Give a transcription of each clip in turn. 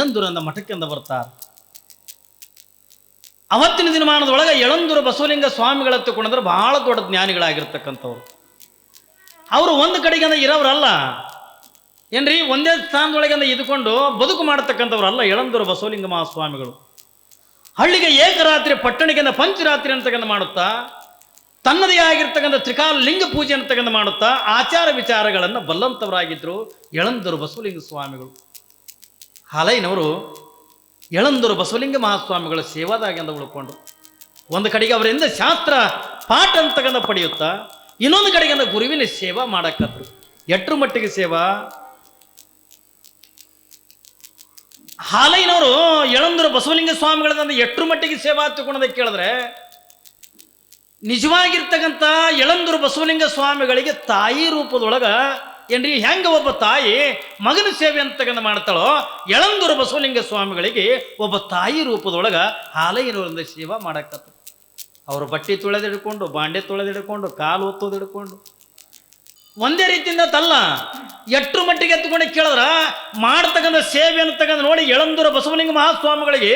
ಯಳಂದೂರಿಂದ ಮಠಕ್ಕೆಂದ ಬರ್ತಾರೆ. ಅವತ್ತಿನ ದಿನಮಾನದೊಳಗೆ ಯಳಂದೂರು ಬಸವಲಿಂಗ ಸ್ವಾಮಿಗಳ ತಗೊಂಡ್ರೆ ಬಹಳ ದೊಡ್ಡ ಜ್ಞಾನಿಗಳಾಗಿರ್ತಕ್ಕಂಥವ್ರು. ಅವರು ಒಂದು ಕಡೆಗೆ ಇರೋರಲ್ಲ ಏನ್ರಿ, ಒಂದೇ ಸ್ಥಾನದೊಳಗೆ ಇದ್ಕೊಂಡು ಬದುಕು ಮಾಡತಕ್ಕಂಥವ್ರಲ್ಲ ಯಳಂದೂರು ಬಸವಲಿಂಗ ಮಹಾಸ್ವಾಮಿಗಳು. ಹಳ್ಳಿಗೆ ಏಕರಾತ್ರಿ, ಪಟ್ಟಣಿಗೆ ಪಂಚರಾತ್ರಿ ಅಂತಕ್ಕಂಥ ಮಾಡುತ್ತಾ, ತನ್ನದೇ ಆಗಿರ್ತಕ್ಕಂಥ ತ್ರಿಕಾಲ ಲಿಂಗ ಪೂಜೆ ಅಂತಕ್ಕಂಥ ಮಾಡುತ್ತಾ ಆಚಾರ ವಿಚಾರಗಳನ್ನು ಬಲ್ಲಂತವರಾಗಿದ್ದರು ಯಳಂದೂರು ಬಸವಲಿಂಗ ಸ್ವಾಮಿಗಳು. ಹಾಲೈನವರು ಯಳಂದೂರು ಬಸವಲಿಂಗ ಮಹಾಸ್ವಾಮಿಗಳ ಸೇವಾದಾಗಿಂದ ಉಳ್ಕೊಂಡು ಒಂದು ಕಡೆಗೆ ಅವರಿಂದ ಶಾಸ್ತ್ರ ಪಾಠ ಅಂತಕ್ಕಂಥ ಪಡೆಯುತ್ತಾ, ಇನ್ನೊಂದು ಕಡೆಗೆ ಗುರುವಿನ ಸೇವಾ ಮಾಡಕತ್ರು. ಎಟ್ರ ಮಟ್ಟಿಗೆ ಸೇವಾ? ಹಾಲೈನವರು ಯಳಂದೂರು ಬಸವಲಿಂಗ ಸ್ವಾಮಿಗಳನ್ನ ಎಟ್ರ ಮಟ್ಟಿಗೆ ಸೇವಾ ತಗೊಂಡೋದಕ್ಕೆ ಕೇಳಿದ್ರೆ, ನಿಜವಾಗಿರ್ತಕ್ಕಂಥ ಯಳಂದೂರು ಬಸವಲಿಂಗ ಸ್ವಾಮಿಗಳಿಗೆ ತಾಯಿ ರೂಪದೊಳಗ ಏನ್ರಿ, ಹೆಂಗ ಒಬ್ಬ ತಾಯಿ ಮಗನ ಸೇವೆ ಅಂತಕ್ಕಂಥ ಮಾಡ್ತಾಳೋ, ಯಳಂದೂರು ಬಸವಲಿಂಗ ಸ್ವಾಮಿಗಳಿಗೆ ಒಬ್ಬ ತಾಯಿ ರೂಪದೊಳಗ ಹಾಲೈನವರಿಂದ ಸೇವಾ ಮಾಡಕತ್ತ. ಅವರು ಬಟ್ಟೆ ತೊಳೆದಿಡ್ಕೊಂಡು, ಬಾಂಡೆ ತೊಳೆದಿಡ್ಕೊಂಡು, ಕಾಲು ಒತ್ತೋದಿಡ್ಕೊಂಡು ಒಂದೇ ರೀತಿಯಿಂದ ತಲ್ಲ ಎಟ್ರು ಮಟ್ಟಿಗೆ ಎತ್ತುಕೊಂಡು ಕೇಳಿದ್ರ ಮಾಡ್ತಕ್ಕಂಥ ಸೇವೆ ಅಂತಕ್ಕಂಥ ನೋಡಿ ಯಳಂದೂರು ಬಸವಲಿಂಗ ಮಹಾಸ್ವಾಮಿಗಳಿಗೆ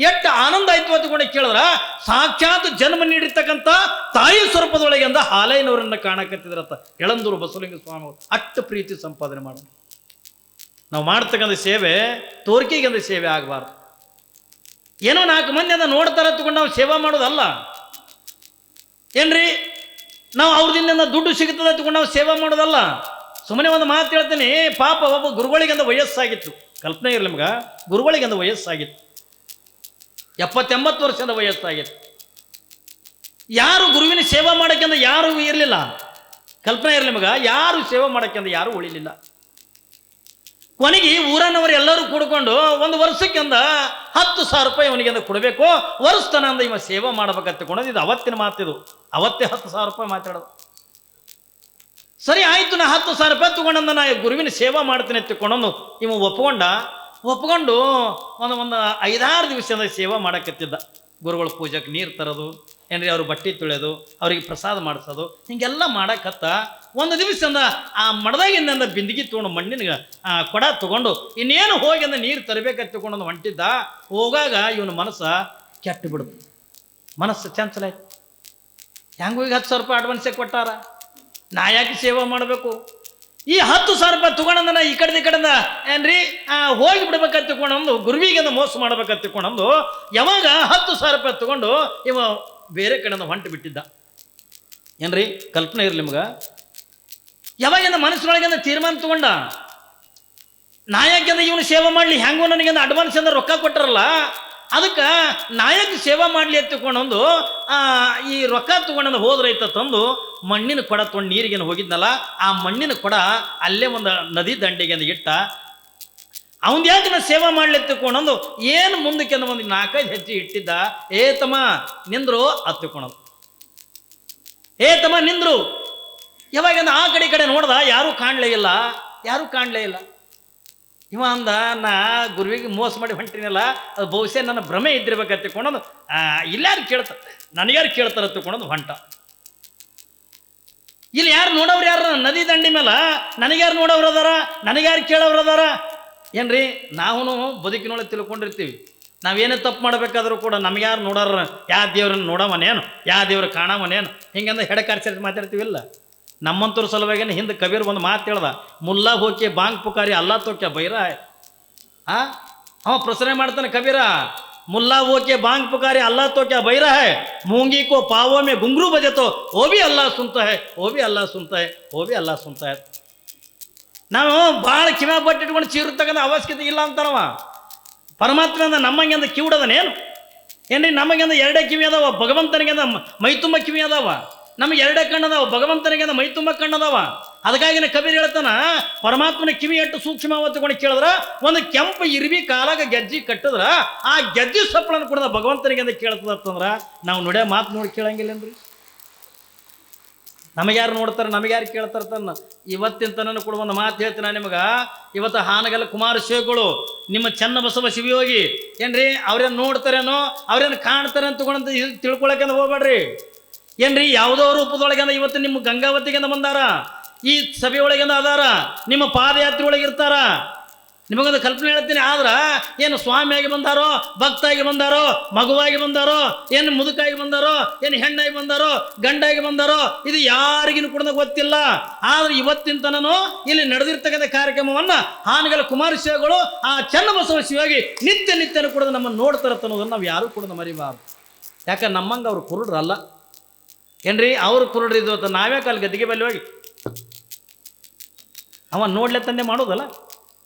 ಎಷ್ಟು ಆನಂದ ಆಯ್ತು ಅಂತಕೊಂಡು ಕೇಳಿದ್ರ, ಸಾಕ್ಷಾತ್ ಜನ್ಮ ನೀಡಿರ್ತಕ್ಕಂಥ ತಾಯಿ ಸ್ವರೂಪದೊಳಗೆ ಅಂದ ಹಾಲೈನವರನ್ನ ಕಾಣಕತ್ತಿದ್ರತ್ತ ಯಳಂದೂರು ಬಸವಲಿಂಗ ಸ್ವಾಮಿಗಳು. ಅಷ್ಟು ಪ್ರೀತಿ ಸಂಪಾದನೆ ಮಾಡೋದು. ನಾವು ಮಾಡ್ತಕ್ಕಂಥ ಸೇವೆ ತೋರಿಕೆಗೆ ಸೇವೆ ಆಗಬಾರ್ದು. ಏನೋ 4 ಮಂದಿ ಅದ ನೋಡ್ತಾರ ತಗೊಂಡು ನಾವು ಸೇವಾ ಮಾಡೋದಲ್ಲ ಏನ್ರಿ. ನಾವು ಅವ್ರದಿಂದ ದುಡ್ಡು ಸಿಗುತ್ತದೆ ತಗೊಂಡು ನಾವು ಸೇವಾ ಮಾಡೋದಲ್ಲ. ಸುಮ್ಮನೆ ಒಂದು ಮಾತು ಹೇಳ್ತೀನಿ, ಪಾಪ ಒಬ್ಬ ಗುರುಗಳಿಗಂದ ವಯಸ್ಸಾಗಿತ್ತು, ಕಲ್ಪನೆ ಇರಲಿ ನಿಮ್ಗೆ, ಗುರುಗಳಿಗಂದ ವಯಸ್ಸಾಗಿತ್ತು, 70-80 ವರ್ಷದ ವಯಸ್ಸಾಗಿತ್ತು. ಯಾರು ಗುರುವಿನ ಸೇವಾ ಮಾಡೋಕ್ಕೆಂದ ಯಾರು ಇರಲಿಲ್ಲ. ಕಲ್ಪನೆ ಇರಲಿ ನಿಮ್ಗೆ, ಯಾರು ಸೇವಾ ಮಾಡೋಕ್ಕೆಂದ ಯಾರು ಉಳಿಲಿಲ್ಲ. ಕೊನೆಗೆ ಊರನ್ನವರು ಎಲ್ಲರೂ ಕೂಡ್ಕೊಂಡು ಒಂದು ವರ್ಷಕ್ಕೆಂದ 10,000 ರೂಪಾಯಿ ಅವನಿಗೆಂದ ಕೊಡಬೇಕು, ವರ್ಷತನ ಅಂದ ಇವ ಸೇವಾ ಮಾಡ್ಬೇಕಂತ ಕೊಡೋದು. ಇದು ಅವತ್ತಿನ ಮಾತಿದು, ಅವತ್ತೇ 10,000 ರೂಪಾಯಿ ಮಾತಾಡೋದು. ಸರಿ ಆಯ್ತು, ನಾ 10,000 ರೂಪಾಯಿ ತಗೊಂಡಂದ ನಾ ಗುರುವಿನ ಸೇವಾ ಮಾಡ್ತೀನಿ ಅಂತ ತಗೊಂಡು ಇವ ಒಪ್ಕೊಂಡು ಒಂದು 5-6 ದಿವಸದಿಂದ ಸೇವಾ ಮಾಡಕತ್ತಿದ್ದ. ಗುರುಗಳ ಪೂಜೆಗೆ ನೀರು ತರೋದು ಏನ್ರಿ, ಅವ್ರ ಬಟ್ಟೆ ತೊಳೆಯೋದು, ಅವ್ರಿಗೆ ಪ್ರಸಾದ ಮಾಡಿಸೋದು, ಹಿಂಗೆಲ್ಲ ಮಾಡಕತ್ತ. ಒಂದು ದಿವಸದಿಂದ ಆ ಮಡದಾಗಿಂದ ಬಿಂದಿಗೆ ತೊಗೊಂಡು ಮಣ್ಣಿನ ಕೊಡ ತಗೊಂಡು ಇನ್ನೇನು ಹೋಗಿ ಅಂದ ನೀರು ತರಬೇಕಂತ ತಗೊಂಡು ಹೊಂಟಿದ್ದ. ಹೋಗಾಗ ಇವನ ಮನಸ್ಸು ಕೆಟ್ಟು ಬಿಡುದು, ಮನಸ್ಸು ಚಂಚಲ ಆಯ್ತು. ಹೆಂಗೂ ಈಗ 10,000 ರೂಪಾಯಿ ಅಡ್ವಾನ್ಸೇ ಕೊಟ್ಟಾರ, ನಾ ಯಾಕೆ ಸೇವಾ ಮಾಡಬೇಕು? ಈ 10,000 ರೂಪಾಯಿ ತಗೊಂಡಂದ ಈ ಕಡೆದ ಏನ್ರಿ ಹೋಗಿ ಬಿಡ್ಬೇಕಂತ ತಗೊಂಡು ಗುರುವಿಗೆ ಮೋಸ ಮಾಡ್ಬೇಕಂತ ತಗೊಂಡು ಯಾವಾಗ 10,000 ರೂಪಾಯಿ ತಗೊಂಡು ಇವ ಬೇರೆ ಕಡೆಯಿಂದ ಹೊಂಟು ಬಿಟ್ಟಿದ್ದ ಏನ್ರಿ. ಕಲ್ಪನೆ ಇರಲಿ ನಿಮ್ಗೆ, ಯಾವಾಗಿಂದ ಮನಸ್ಸಿನೊಳಗಿಂದ ತೀರ್ಮಾನ ತಗೊಂಡ, ನಾಯಕಿಂದ ಇವನು ಸೇವಾ ಮಾಡಲಿ, ಹೆಂಗೋ ನನಗೆ ಅಡ್ವಾನ್ಸ್ ಅಂದ್ರೆ ರೊಕ್ಕ ಕೊಟ್ಟರಲ್ಲ, ಅದಕ್ಕೆ ನಾಯಕ ಸೇವಾ ಮಾಡಲಿ ಅಂತ ತಗೊಂಡು ಈ ರೊಕ್ಕ ತಗೊಂಡು ಹೋದ್ರೈತ ತಂದು ಮಣ್ಣಿನ ಕೊಡ ತೊಗೊಂಡು ನೀರಿಗೇನು ಹೋಗಿದ್ನಲ್ಲ, ಆ ಮಣ್ಣಿನ ಕೊಡ ಅಲ್ಲೇ ಒಂದು ನದಿ ದಂಡೆಗೆ ಇಟ್ಟ. ಅವನ್ ಯಾಕೆ ನಾ ಸೇವಾ ಮಾಡ್ಲಿ ತಗೊಂಡು ಏನು ಮುಂದಕ್ಕೆ ಒಂದು 4-5 ಹೆಜ್ಜೆ ಇಟ್ಟಿದ್ದ. ಏ ತಮ್ಮ ನಿಂದ್ರು ಅತ್ತುಕೊಳೋದು, ಏ ತಮ್ಮ ನಿಂದ್ರು. ಯಾವಾಗ ಆ ಕಡೆ ನೋಡ್ದ, ಯಾರೂ ಕಾಣಲೇ ಇಲ್ಲ. ಇವ ಅಂದ, ನಾ ಗುರುವಿಗೆ ಮೋಸ ಮಾಡಿ ಹೊಂಟಿನಲ್ಲ, ಅದು ಬಹುಶಃ ನನ್ನ ಭ್ರಮೆ ಇದ್ದಿರ್ಬೇಕಂತ ತಿಳ್ಕೊಂಡು ಇಲ್ಲಾರು ಕೇಳ್ತಾರೆ, ನನಗ್ಯಾರು ಕೇಳ್ತಾರೆ ತಿಳ್ಕೊಂಡು ಹೊಂಟ. ಇಲ್ಲಿ ಯಾರು ನೋಡವ್ರು ಯಾರು? ನದಿ ದಂಡಿ ಮೇಲೆ ನನಗ್ಯಾರು ನೋಡವ್ರು ಅದಾರ, ನನಗ್ಯಾರು ಕೇಳವ್ರು ಅದಾರ ಏನ್ರಿ. ನಾವು ಬದುಕಿನೊಳಗೆ ತಿಳ್ಕೊಂಡಿರ್ತೀವಿ, ನಾವೇನೇ ತಪ್ಪು ಮಾಡಬೇಕಾದ್ರೂ ಕೂಡ ನಮಗ್ಯಾರು ನೋಡೋರ, ಯಾವ ದೇವ್ರನ್ನ ನೋಡವನೇನು, ಯಾವ ದೇವ್ರ ಕಾಣವನೇನು, ಹಿಂಗಂದ್ರೆ ಹೆಡಕಾರ್ಸಿ ಮಾತಾಡ್ತೀವಿಲ್ಲ. ನಮ್ಮಂತವ್ರ ಸಲುವಾಗಿ ಹಿಂದೆ ಕಬೀರ್ ಒಂದು ಮಾತು ಹೇಳ್ದ, ಮುಲ್ಲಾ ಹೋಕೆ ಬಾಂಗ್ ಪುಕಾರಿ ಅಲ್ಲಾ ತೋಕೆ ಬೈರ. ಅವ ಪ್ರಶ್ನೆ ಮಾಡ್ತಾನೆ ಕಬೀರ, ಮುಲ್ಲಾ ಹೋಕೆ ಬಾಂಗ್ ಪುಕಾರಿ ಅಲ್ಲಾ ತೋಕೆ ಬೈರ ಹೈ, ಮೂಂಗಿ ಕೋ ಪಾವೋ ಮೇ ಗುಂಗ್ರೂ ಬಜೆತೋ ಓ ಬಿ ಅಲ್ಲಾ ಸುನ್ತಾ ಹೈ, ಓ ಬಿ ಅಲ್ಲಾ ಸುನ್ತಾ ಹೈ, ಓ ಬಿ ಅಲ್ಲಾ ಸುನ್ತಾ ಹೈ. ನಾವು ಭಾಳ ಕಿವ್ಯಾ ಬಟ್ಟಿಟ್ಕೊಂಡು ಚೀರು ತಗೊಂಡ ಅವಶ್ಯಕತೆ ಇಲ್ಲ ಅಂತಾನವ. ಪರಮಾತ್ಮಂದ ನಮ್ಮಂಗೆಂದ ಕಿವಿಡದನೇನು ಏನ್ರಿ? ನಮಗೆಂದ 2 ಕಿವಿ ಅದಾವ, ಭಗವಂತನಿಗೆಂದ ಮೈ ತುಂಬ ಕಿವಿ ಅದಾವ. ನಮಗೆ 2 ಕಣ್ಣದಾವ, ಭಗವಂತನಿಗೆಂದ ಮೈ ತುಂಬ ಕಣ್ಣದಾವ. ಅದಕ್ಕಾಗಿನ ಕಬೀರ್ ಹೇಳ್ತಾನ, ಪರಮಾತ್ಮನ ಕಿವಿ ಎಷ್ಟು ಸೂಕ್ಷ್ಮ ತಗೊಂಡು ಕೇಳಿದ್ರ, ಒಂದು ಕೆಂಪು ಇರ್ವಿ ಕಾಲಾಗ ಗೆಜ್ಜಿ ಕಟ್ಟಿದ್ರ ಆ ಗೆಜ್ಜಿ ಸಪ್ಪಳನ್ನು ಕೂಡ ಭಗವಂತನಿಗೆಂದ ಕೇಳ್ತದಂದ್ರ ನಾವು ನೋಡ್ಯ ಮಾತು ನೋಡಿ ಕೇಳಂಗಿಲ್ಲನ್ರಿ. ನಮಗ್ಯಾರು ನೋಡ್ತಾರೆ, ನಮಗ್ಯಾರು ಕೇಳ್ತಾರೆ ತನ್ನ. ಇವತ್ತಿನ ತನಕ ಕೂಡ ಒಂದು ಮಾತು ಹೇಳ್ತೀನಿ ನಾನು ನಿಮಗೆ. ಇವತ್ತು ಹಾನಗಲ್ಲ ಕುಮಾರ ಶ್ರೀಗಳು ನಿಮ್ಮ ಚನ್ನಬಸವ ಶಿವಯೋಗಿ ಏನ್ರಿ, ಅವ್ರೇನು ನೋಡ್ತಾರೇನೋ, ಅವ್ರೇನು ಕಾಣ್ತಾರೆ ಅಂತ ತಗೊಂಡು ತಿಳ್ಕೊಳಕ್ಕೆ ಹೋಗ್ಬೇಡ್ರಿ ಏನ್ರಿ. ಯಾವುದೋ ರೂಪದೊಳಗೆಂದ ಇವತ್ತು ನಿಮ್ಮ ಗಂಗಾವತಿಗೆಂದ ಬಂದಾರ, ಈ ಸಭೆಯೊಳಗೆಂದ ಅದಾರ, ನಿಮ್ಮ ಪಾದಯಾತ್ರೆ ಒಳಗೆ ಇರ್ತಾರ ನಿಮಗೊಂದು ಕಲ್ಪನೆ ಹೇಳ್ತೀನಿ. ಆದ್ರೆ ಏನು ಸ್ವಾಮಿಯಾಗಿ ಬಂದಾರೋ, ಭಕ್ತಾಗಿ ಬಂದಾರೋ, ಮಗುವಾಗಿ ಬಂದಾರೋ, ಏನು ಮುದುಕಾಗಿ ಬಂದಾರೋ, ಏನು ಹೆಣ್ಣಾಗಿ ಬಂದಾರೋ, ಗಂಡಾಗಿ ಬಂದಾರೋ, ಇದು ಯಾರಿಗಿನೂ ಕೂಡ ಗೊತ್ತಿಲ್ಲ. ಆದ್ರೆ ಇವತ್ತಿನ ತನನು ಇಲ್ಲಿ ನಡೆದಿರ್ತಕ್ಕಂಥ ಕಾರ್ಯಕ್ರಮವನ್ನ ಹಾನಗಲ್ ಕುಮಾರಸ್ವಾಮಿಗಳು ಆ ಚನ್ನಬಸವ ಶಿವಾಗಿ ನಿತ್ಯನೂ ಕೂಡ ನಮ್ಮನ್ನು ನೋಡ್ತಾರತ್ತ ಅನ್ನೋದನ್ನು ನಾವು ಯಾರು ಕೂಡ ಮರಿಬಾರ್ದು. ಯಾಕಂದ್ರೆ ನಮ್ಮಂಗೆ ಅವ್ರು ಕುರುಡ್ರಲ್ಲ ಏನ್ರಿ, ಅವ್ರು ಕುರುಡ್ರಿದ್ದು ಅಂತ ನಾವೇ ಕಾಲು ಗದ್ದಿಗೆ ಬಲ್ಲಿ ಹೋಗಿ ಅವ ನೋಡ್ಲೆ ತಂದೆ ಮಾಡೋದಲ್ಲ,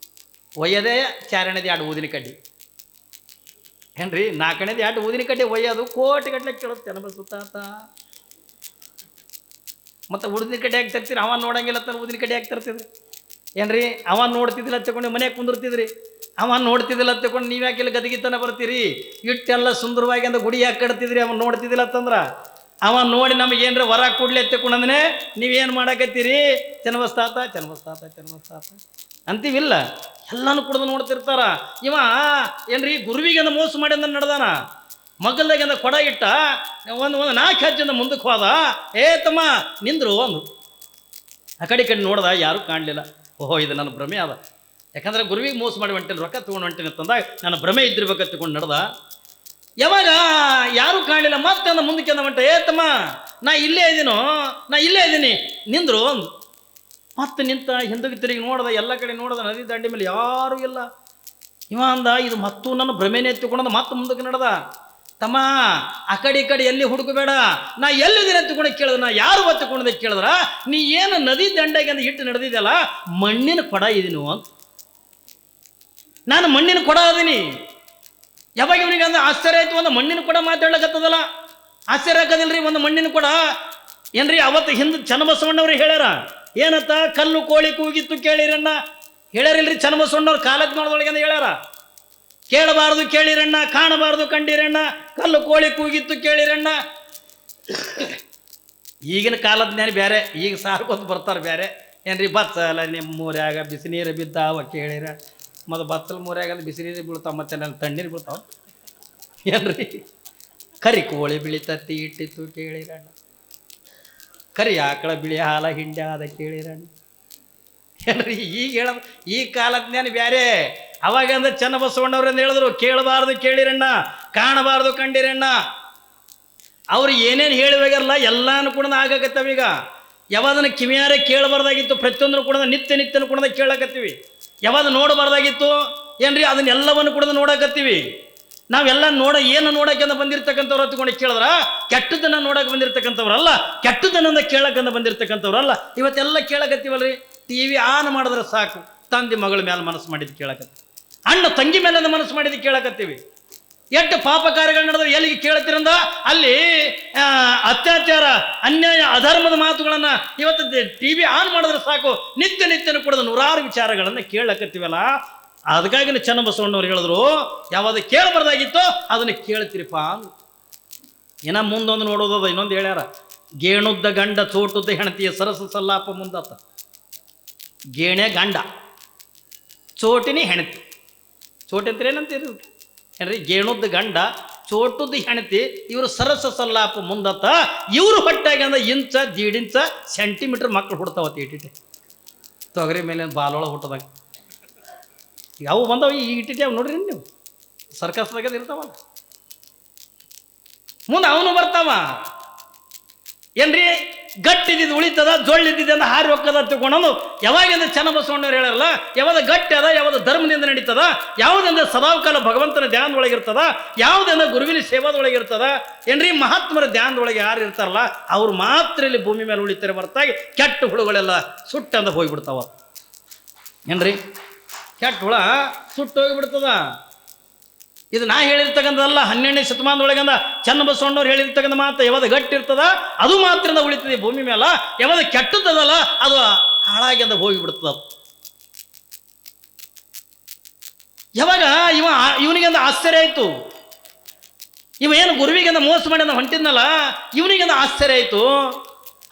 ಒಯ್ಯದೇ ಚಾರಣದ 2 ಊದಿನ ಕಡ್ಡಿ ಏನ್ರಿ, 4ನೇದು 2 ಊದಿನ ಕಡ್ಡಿ ಒಯ್ಯೋದು ಕೋಟಿ ಗಟ್ಟಲೆ ಕೇಳುತ್ತೆ ಅನಬಸುತ್ತಾತ. ಮತ್ತು ಊದಿನ ಕಡ್ಡಿ ಹಾಕಿ ತರ್ತೀರಿ, ಅವ ನೋಡಂಗಿಲ್ಲ ತಾನು ಊದಿನ ಕಡ್ಡಿ ಹಾಕಿ ತರ್ತಿದ್ರಿ ಏನ್ರಿ. ಅವ ನೋಡ್ತಿದ್ದಿಲ್ಲ ತಗೊಂಡು ಮನೆಯಾಗ ಕುಂದಿರ್ತಿದ್ರಿ, ಅವ ನೋಡ್ತಿದ್ದಿಲ್ಲ ತಗೊಂಡು ನೀವು ಯಾಕೆಲ್ಲ ಗದಗಿತನ ಬರ್ತೀರಿ, ಇಟ್ಟೆಲ್ಲ ಸುಂದರವಾಗಿ ಅಂದ್ರೆ ಗುಡಿ ಯಾಕೆ ಕಟ್ತಿದ್ರಿ, ಅವ ನೋಡ್ತಿದ್ದಿಲ್ಲ ಅಂತಂದ್ರೆ ಅವ ನೋಡಿ ನಮಗೆ ಏನರ ವರ ಕೂಡ್ಲಿ ಎತ್ತಕೊಂಡಂದ್ರೆ ನೀವೇನು ಮಾಡಕತ್ತೀರಿ, ಚನ್ನಬಸ್ತಾತ ಅಂತೀವಿಲ್ಲ. ಎಲ್ಲಾನು ಕುಡ್ದು ನೋಡ್ತಿರ್ತಾರ. ಇವ ಏನ್ರಿ ಗುರುವಿಗೆ ಅಂದ ಮೋಸ ಮಾಡಿ ಅಂದ ನಡೆದಾನ. ಮಗಲ್ದಾಗ ಅಂದ ಕೊಡ ಇಟ್ಟ ಒಂದು 4 ಹೆಜ್ಜೆಯಿಂದ ಮುಂದಕ್ಕೆ ಹೋದ. ತಮ್ಮ ನಿಂದ್ರು ಒಂದು ಆ ಕಡೆ ನೋಡ್ದ, ಯಾರು ಕಾಣಲಿಲ್ಲ. ಓಹೋ ಇದು ನನ್ನ ಭ್ರಮೆ ಅದ, ಯಾಕಂದ್ರೆ ಗುರುವಿಗೆ ಮೋಸ ಮಾಡಿ ಹೊಂಟೇನೆ, ರೊಕ್ಕ ತೊಗೊಂಡು ಹೊಂಟೇನೆ ಅಂತಂದಾಗ ನನ್ನ ಭ್ರಮೆ ಇದ್ದಿರ್ಬೇಕಂತ ತಿಳ್ಕೊಂಡು ನಡೆದ. ಯಾವಾಗ ಯಾರು ಕಾಣಲಿಲ್ಲ ಮತ್ತೆ ಅಂದ ಮುಂದಕ್ಕೆ ಅಂದ ಹೊಂಟ. ತಮ್ಮ ನಾ ಇಲ್ಲೇ ಇದ್ದೀನಿ ನಿಂದ್ರು ಒಂದು. ಮತ್ತೆ ನಿಂತ ಹಿಂದಕ್ಕೆ ತಿರುಗಿ ನೋಡ್ದ, ಎಲ್ಲ ಕಡೆ ನೋಡ್ದ, ನದಿ ದಂಡಿ ಮೇಲೆ ಯಾರೂ ಇಲ್ಲ. ಇವ ಅಂದ ಇದು ಮತ್ತು ನನ್ನ ಭ್ರಮೆನೇ ಎತ್ತಿಕೊಂಡ ಮತ್ತೆ ಮುಂದಕ್ಕೆ ನಡೆದ. ತಮ್ಮ ಆ ಕಡೆ ಈ ಕಡೆ ಎಲ್ಲಿ ಹುಡುಕಬೇಡ, ನಾ ಎಲ್ಲಿದ್ದೀನಿ ಎತ್ತಿಕೊಂಡು ಕೇಳಿದ, ನಾ ಯಾರು ಒತ್ತಿಕೊಂಡೆ ಕೇಳಿದ್ರ, ನೀ ಏನು ನದಿ ದಂಡೆಗೆ ಅಂತ ಇಟ್ಟು ನಡೆದಿದ್ದಲ್ಲ, ಮಣ್ಣಿನ ಕೊಡ ಇದೀನಿ ಅಂತ. ನಾನು ಮಣ್ಣಿನ ಕೊಡ ಅದೀನಿ. ಯಾವಾಗ ಇವನಿಗೆ ಅಂದ್ರೆ ಆಶ್ಚರ್ಯ ಆಯ್ತು, ಒಂದು ಮಣ್ಣಿನ ಕೊಡ ಮಾತಾಡ್ಲಕತ್ತದಲ್ಲ, ಆಶ್ಚರ್ಯ ಆಗೋದಿಲ್ರಿ. ಒಂದು ಮಣ್ಣಿನ ಕೊಡ ಏನ್ರಿ, ಅವತ್ತು ಹಿಂದೆ ಚನ್ನಬಸವಣ್ಣವ್ರಿಗೆ ಹೇಳ್ಯಾರ ಏನತ್ತ, ಕಲ್ಲು ಕೋಳಿ ಕೂಗಿತ್ತು ಕೇಳಿರಣ್ಣ ಹೇಳ್ಯಾರಿಲ್ರಿ. ಚನ್ನಬಸವಣ್ಣವ್ರು ಕಾಲಕ್ಕೆ ನೋಡ್ದೊಳಗೆ ಅಂತ ಹೇಳ್ಯಾರ, ಕೇಳಬಾರ್ದು ಕೇಳಿರಣ್ಣ, ಕಾಣಬಾರ್ದು ಕಂಡಿರಣ್ಣ, ಕಲ್ಲು ಕೋಳಿ ಕೂಗಿತ್ತು ಕೇಳಿರಣ್ಣ. ಈಗಿನ ಕಾಲದ ಜ್ಞಾನ ಬೇರೆ, ಈಗ ಸಾರ್ಕೊತ ಬರ್ತಾರೆ ಬೇರೆ ಏನ್ರಿ. ಬಚ್ಚಲ ನಿಮ್ಮ ಮೂರ್ಯಾಗ ಬಿಸಿ ನೀರು ಬಿದ್ದಾವ ಕೇಳಿರ, ಮತ್ತು ಬಚ್ಚಲ ಮೂರ್ಯಾಗ ಬಿಸಿ ನೀರು ಬೀಳ್ತಾವ, ಮತ್ತೆ ನನ್ನ ತಣ್ಣೀರು ಬೀಳ್ತಾವ ಏನ್ರಿ. ಕರಿ ಕೋಳಿ ಬಿಳಿತತ್ತಿ ಇಟ್ಟಿತ್ತು ಕೇಳಿರಣ್ಣ, ಕರಿ ಆಕಳ ಬಿಳಿ ಹಾಲ ಹಿಂಡೆ ಆದ ಕೇಳಿರಣ್ಣ ಏನ್ರಿ. ಈಗ ಹೇಳ ಈ ಕಾಲದ ಜ್ಞಾನ ಬೇರೆ. ಅವಾಗ ಅಂದ್ರೆ ಚನ್ನಬಸವಣ್ಣವ್ರಂದು ಹೇಳಿದ್ರು ಕೇಳಬಾರ್ದು ಕೇಳಿರಣ್ಣ, ಕಾಣಬಾರ್ದು ಕಂಡಿರಣ್ಣ. ಅವ್ರು ಏನೇನು ಹೇಳಿವಾಗಲ್ಲ ಎಲ್ಲಾನು ಕೂಡ ಆಗಕತ್ತವ. ಈಗ ಯಾವಾದನ್ನು ಕಿವಿಯಾರೆ ಕೇಳಬಾರ್ದಾಗಿತ್ತು ಪ್ರತಿಯೊಂದನ್ನು ಕೂಡ ನಿತ್ಯನೂ ಕೂಡ ಕೇಳಕತ್ತೀವಿ. ಯಾವಾಗ ನೋಡಬಾರ್ದಾಗಿತ್ತು ಏನ್ರಿ, ಅದನ್ನೆಲ್ಲವನ್ನು ಕೂಡ ನೋಡಕತ್ತೀವಿ. ನಾವೆಲ್ಲ ಏನು ನೋಡೋಕೆ ಬಂದಿರ್ತಕ್ಕಂಥವ್ರು ಹತ್ಕೊಂಡು ಕೇಳಿದ್ರ, ಕೆಟ್ಟದನ್ನ ನೋಡಕ್ಕೆ ಬಂದಿರ್ತಕ್ಕಂಥವ್ರಲ್ಲ, ಕೆಟ್ಟದನ್ನ ಕೇಳಕ್ಕಂತ ಬಂದಿರ್ತಕ್ಕಂಥವ್ರಲ್ಲ. ಇವತ್ತೆಲ್ಲ ಕೇಳಕತ್ತೀವಲ್ರಿ. TV ಆನ್ ಮಾಡಿದ್ರೆ ಸಾಕು, ತಂದೆ ಮಗಳ ಮೇಲೆ ಮನಸ್ಸು ಮಾಡಿದ್ದು ಕೇಳಕತ್ತೀವಿ, ಅಣ್ಣ ತಂಗಿ ಮೇಲೆ ಮನಸ್ಸು ಮಾಡಿದ್ದು ಕೇಳಕತ್ತೀವಿ. ಎಷ್ಟು ಪಾಪ ಕಾರ್ಯಗಳು ನಡೆದ್ರೆ ಎಲ್ಲಿಗೆ ಕೇಳ್ತಿರಂದ ಅಲ್ಲಿ ಅತ್ಯಾಚಾರ, ಅನ್ಯಾಯ, ಅಧರ್ಮದ ಮಾತುಗಳನ್ನ ಇವತ್ತು TV ಆನ್ ಮಾಡಿದ್ರೆ ಸಾಕು, ನಿತ್ಯನೂ ಕೂಡ ನೂರಾರು ವಿಚಾರಗಳನ್ನು ಕೇಳಕತ್ತೀವಲ್ಲ. ಅದಕ್ಕಾಗಿ ಚನ್ನಬಸವಣ್ಣವ್ರು ಹೇಳಿದ್ರು ಯಾವಾಗ ಕೇಳಬಾರ್ದಾಗಿತ್ತೋ ಅದನ್ನು ಕೇಳ್ತೀರಿಪ್ಪ ಅಂದ್ರು. ಇನ್ನ ಮುಂದೊಂದು ನೋಡೋದದ, ಇನ್ನೊಂದು ಹೇಳ್ಯಾರ, ಗೇಣುದ್ದ ಗಂಡ ಚೋಟುದ್ದ ಹೆಣತಿಯ ಸರಸ ಸಲ್ಲಾಪ ಮುಂದತ್ತ. ಗೇಣೆ ಗಂಡ, ಚೋಟಿನಿ ಹೆಣತಿ. ಚೋಟಿ ಅಂತ ಏನಂತೀರಿ ಏನ್ರಿ, ಗೇಣುದ್ದ ಗಂಡ ಚೋಟುದ್ದ ಹೆಣತಿ, ಇವರು ಸರಸ ಸಲ್ಲಾಪ ಮುಂದತ್ತ. ಇವರು ಹೊಟ್ಟಾಗ ಅಂದ್ರೆ ಇಂಚ 1.5 ಇಂಚ ಸೆಂಟಿಮೀಟರ್ ಮಕ್ಕಳು ಹುಡ್ತಾವತ್ತು ಇಟ್ಟಿಟ್ಟೆ, ತೊಗರಿ ಮೇಲೆ ಬಾಲೊಳ ಹುಟ್ಟದಾಗ. ಈಗ ಅವು ಬಂದವು, ಈ ಇಟ್ಟಿಟ್ಟೆ ಅವು ನೋಡ್ರಿ ನೀವು ಸರ್ಕಸ್ದಾಗ ಇರ್ತಾವಲ್ಲ, ಮುಂದೆ ಅವನು ಬರ್ತಾವ ಏನ್ರಿ. ಗಟ್ಟಿದ್ದು ಉಳಿತದ, ಜೊಳ್ಳಿದ್ದಿದೆ ಅಂತ ಹಾರಿ ಹೋಗ್ತದ ತಿಳ್ಕೊಂಡು ಯಾವಾಗಂದ್ರೆ ಚನ್ನಬಸವಣ್ಣವ್ರು ಹೇಳಲ್ಲ, ಯಾವ್ದು ಗಟ್ಟಿ ಅದ, ಯಾವ್ದು ಧರ್ಮದಿಂದ ನಡೀತದ, ಯಾವುದಂದ್ರೆ ಸದಾಕಾಲ ಭಗವಂತನ ಧ್ಯಾನದೊಳಗಿರ್ತದ, ಯಾವುದಂದ್ರೆ ಗುರುವಿನ ಸೇವಾದೊಳಗಿರ್ತದ ಏನ್ರಿ. ಮಹಾತ್ಮರ ಧ್ಯಾನದೊಳಗೆ ಯಾರು ಇರ್ತಾರಲ್ಲ ಅವ್ರು ಮಾತ್ರ ಇಲ್ಲಿ ಭೂಮಿ ಮೇಲೆ ಉಳಿತಾರೆ ಹೊರತಾಗಿ ಕೆಟ್ಟ ಹುಳುಗಳೆಲ್ಲ ಸುಟ್ಟಂದ ಹೋಗಿಬಿಡ್ತಾವ ಏನ್ರಿ. ಕೆಟ್ಟ ಹುಳ ಸುಟ್ಟು ಹೋಗಿಬಿಡ್ತದ. ಇದು ನಾ ಹೇಳಿರ್ತಕ್ಕಂಥದ್ದಲ್ಲ, 12ನೇ ಶತಮಾನದೊಳಗಂದ ಚನ್ನಬಸವಣ್ಣವ್ರು ಹೇಳಿರ್ತಕ್ಕಂಥ ಮಾತು. ಯಾವ್ದು ಗಟ್ಟಿರ್ತದ ಅದು ಮಾತ್ರ ಉಳಿತದೆ ಭೂಮಿ ಮೇಲೆ, ಯಾವ್ದು ಕೆಟ್ಟದಲ್ಲ ಅದು ಹಾಳಾಗಿ ಅಂದ ಹೋಗಿಬಿಡ್ತದ. ಯಾವಾಗ ಇವನಿಗೆಂದ ಆಶ್ಚರ್ಯ ಆಯ್ತು, ಇವ ಏನು ಗುರುವಿಗೆ ಮೋಸ ಮಾಡಿ ಅಂದ ಹೊಂಟಿದ್ನಲ್ಲ, ಇವನಿಗೆಂದ ಆಶ್ಚರ್ಯ ಆಯ್ತು.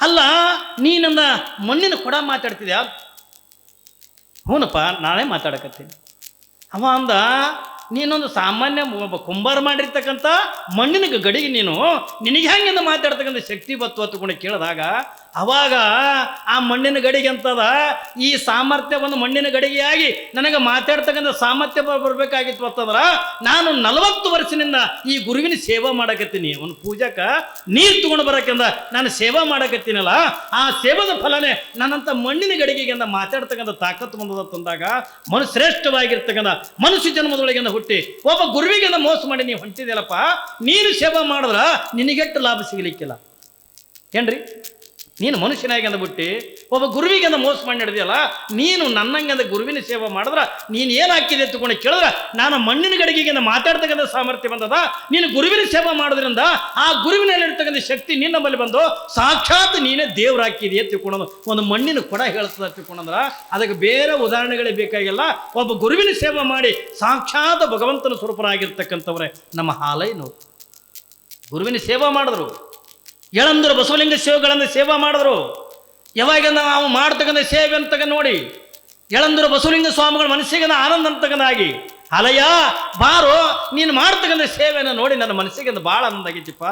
ಅಲ್ಲ ನೀನಂದ ಮಣ್ಣಿನ ಕೊಡ ಮಾತಾಡ್ತಿದ್ಯಾ? ಹೂನಪ್ಪ ನಾನೇ ಮಾತಾಡಕತ್ತೀನಿ. ಅವ ಅಂದ, ನೀನೊಂದು ಸಾಮಾನ್ಯ ಕುಂಬಾರ ಮಾಡಿರ್ತಕ್ಕಂಥ ಮಣ್ಣಿನ ಗಡಿಗೆ ನಿನಗೆ ಹೆಂಗಿಂದ ಮಾತಾಡ್ತಕ್ಕಂಥ ಶಕ್ತಿ ಬತ್ತು ಹತ್ಕೊಂಡು ಕೇಳಿದಾಗ ಅವಾಗ ಆ ಮಣ್ಣಿನ ಗಡಿಗೆ ಅಂತದ ಈ ಸಾಮರ್ಥ್ಯ ಒಂದು ಮಣ್ಣಿನ ಗಡಿಗೆಯಾಗಿ ನನಗೆ ಮಾತಾಡ್ತಕ್ಕಂಥ ಸಾಮರ್ಥ್ಯ ಬರಬೇಕಾಗಿತ್ತು ಅಂತಂದ್ರ ನಾನು 40 ವರ್ಷದಿಂದ ಈ ಗುರುವಿನ ಸೇವಾ ಮಾಡಕತ್ತೀನಿ. ಒಂದು ಪೂಜಕ ನೀರು ತಗೊಂಡು ಬರಕಂದ ನಾನು ಸೇವಾ ಮಾಡಕತ್ತೀನಲ್ಲ, ಆ ಸೇವದ ಫಲನೇ ನನ್ನಂತ ಮಣ್ಣಿನ ಗಡಿಗೆಗೆ ಮಾತಾಡ್ತಕ್ಕಂಥ ತಾಕತ್ತು ಬಂದದ ತಂದಾಗ ಶ್ರೇಷ್ಠವಾಗಿರ್ತಕ್ಕಂಥ ಮನುಷ್ಯ ಜನ್ಮದೊಳಗಿಂದ ಹುಟ್ಟಿ ಒಬ್ಬ ಗುರುವಿಗೆ ಮೋಸ ಮಾಡಿ ನೀವು ಹೊಂಟಿದ್ಯಲ್ಲಪ್ಪ, ನೀನು ಸೇವಾ ಮಾಡಿದ್ರ ನಿನಗೆಟ್ಟು ಲಾಭ ಸಿಗಲಿಕ್ಕಿಲ್ಲ ಏನ್ರಿ? ನೀನು ಮನುಷ್ಯನಾಗಿ ಅಂದ್ಬಿಟ್ಟು ಒಬ್ಬ ಗುರುವಿಗೆ ಮೋಸ ಮಾಡಿ ನಡೆದಿಯಲ್ಲ, ನೀನು ನನ್ನಂಗೆ ಗುರುವಿನ ಸೇವೆ ಮಾಡಿದ್ರ ನೀನು ಏನಾಗ್ತಿದೆ ತಗೊಂಡು ಕೇಳಿದ್ರೆ ನಾನು ಮಣ್ಣಿನ ಗಡಿಗೆಗೆ ಮಾತಾಡ್ತಕ್ಕಂಥ ಸಾಮರ್ಥ್ಯ ಬಂದದ. ನೀನು ಗುರುವಿನ ಸೇವೆ ಮಾಡೋದ್ರಿಂದ ಆ ಗುರುವಿನಲ್ಲಿರ್ತಕ್ಕಂಥ ಶಕ್ತಿ ನಿನ್ನ ಬಳಿ ಬಂದು ಸಾಕ್ಷಾತ್ ನೀನೇ ದೇವ್ರಾಕಿದೆಯೇ ತಿಳ್ಕೊಳೋದು. ಒಂದು ಮಣ್ಣಿನ ಕೊಡ ಹೇಳ್ತದ ತಿಳ್ಕೊಂಡ್ರ ಅದಕ್ಕೆ ಬೇರೆ ಉದಾಹರಣೆಗಳೇ ಬೇಕಾಗಿಲ್ಲ. ಒಬ್ಬ ಗುರುವಿನ ಸೇವೆ ಮಾಡಿ ಸಾಕ್ಷಾತ್ ಭಗವಂತನ ಸ್ವರೂಪರಾಗಿರ್ತಕ್ಕಂಥವ್ರೆ ನಮ್ಮ ಹಾಲಯ್ಯನವರು. ಗುರುವಿನ ಸೇವಾ ಮಾಡಿದ್ರು, ಯಳಂದೂರು ಬಸವಲಿಂಗ ಸೇವೆಗಳನ್ನು ಸೇವಾ ಮಾಡಿದ್ರು. ಯಾವಾಗ ನಾವು ಮಾಡ್ತಕ್ಕಂಥ ಸೇವೆ ಅಂತಕ್ಕ ನೋಡಿ ಯಳಂದೂರು ಬಸವಲಿಂಗ ಸ್ವಾಮಿಗಳ ಮನಸ್ಸಿಗೆ ಆನಂದ ಅಂತಕ್ಕಂದಾಗಿ, ಅಲಯ್ಯ ಬಾರೋ ನೀನು ಮಾಡ್ತಕ್ಕಂಥ ಸೇವೆಯನ್ನು ನೋಡಿ ನನ್ನ ಮನಸ್ಸಿಗೆ ಭಾಳ ಆನಂದ ಆಗೈತಿಪ್ಪ,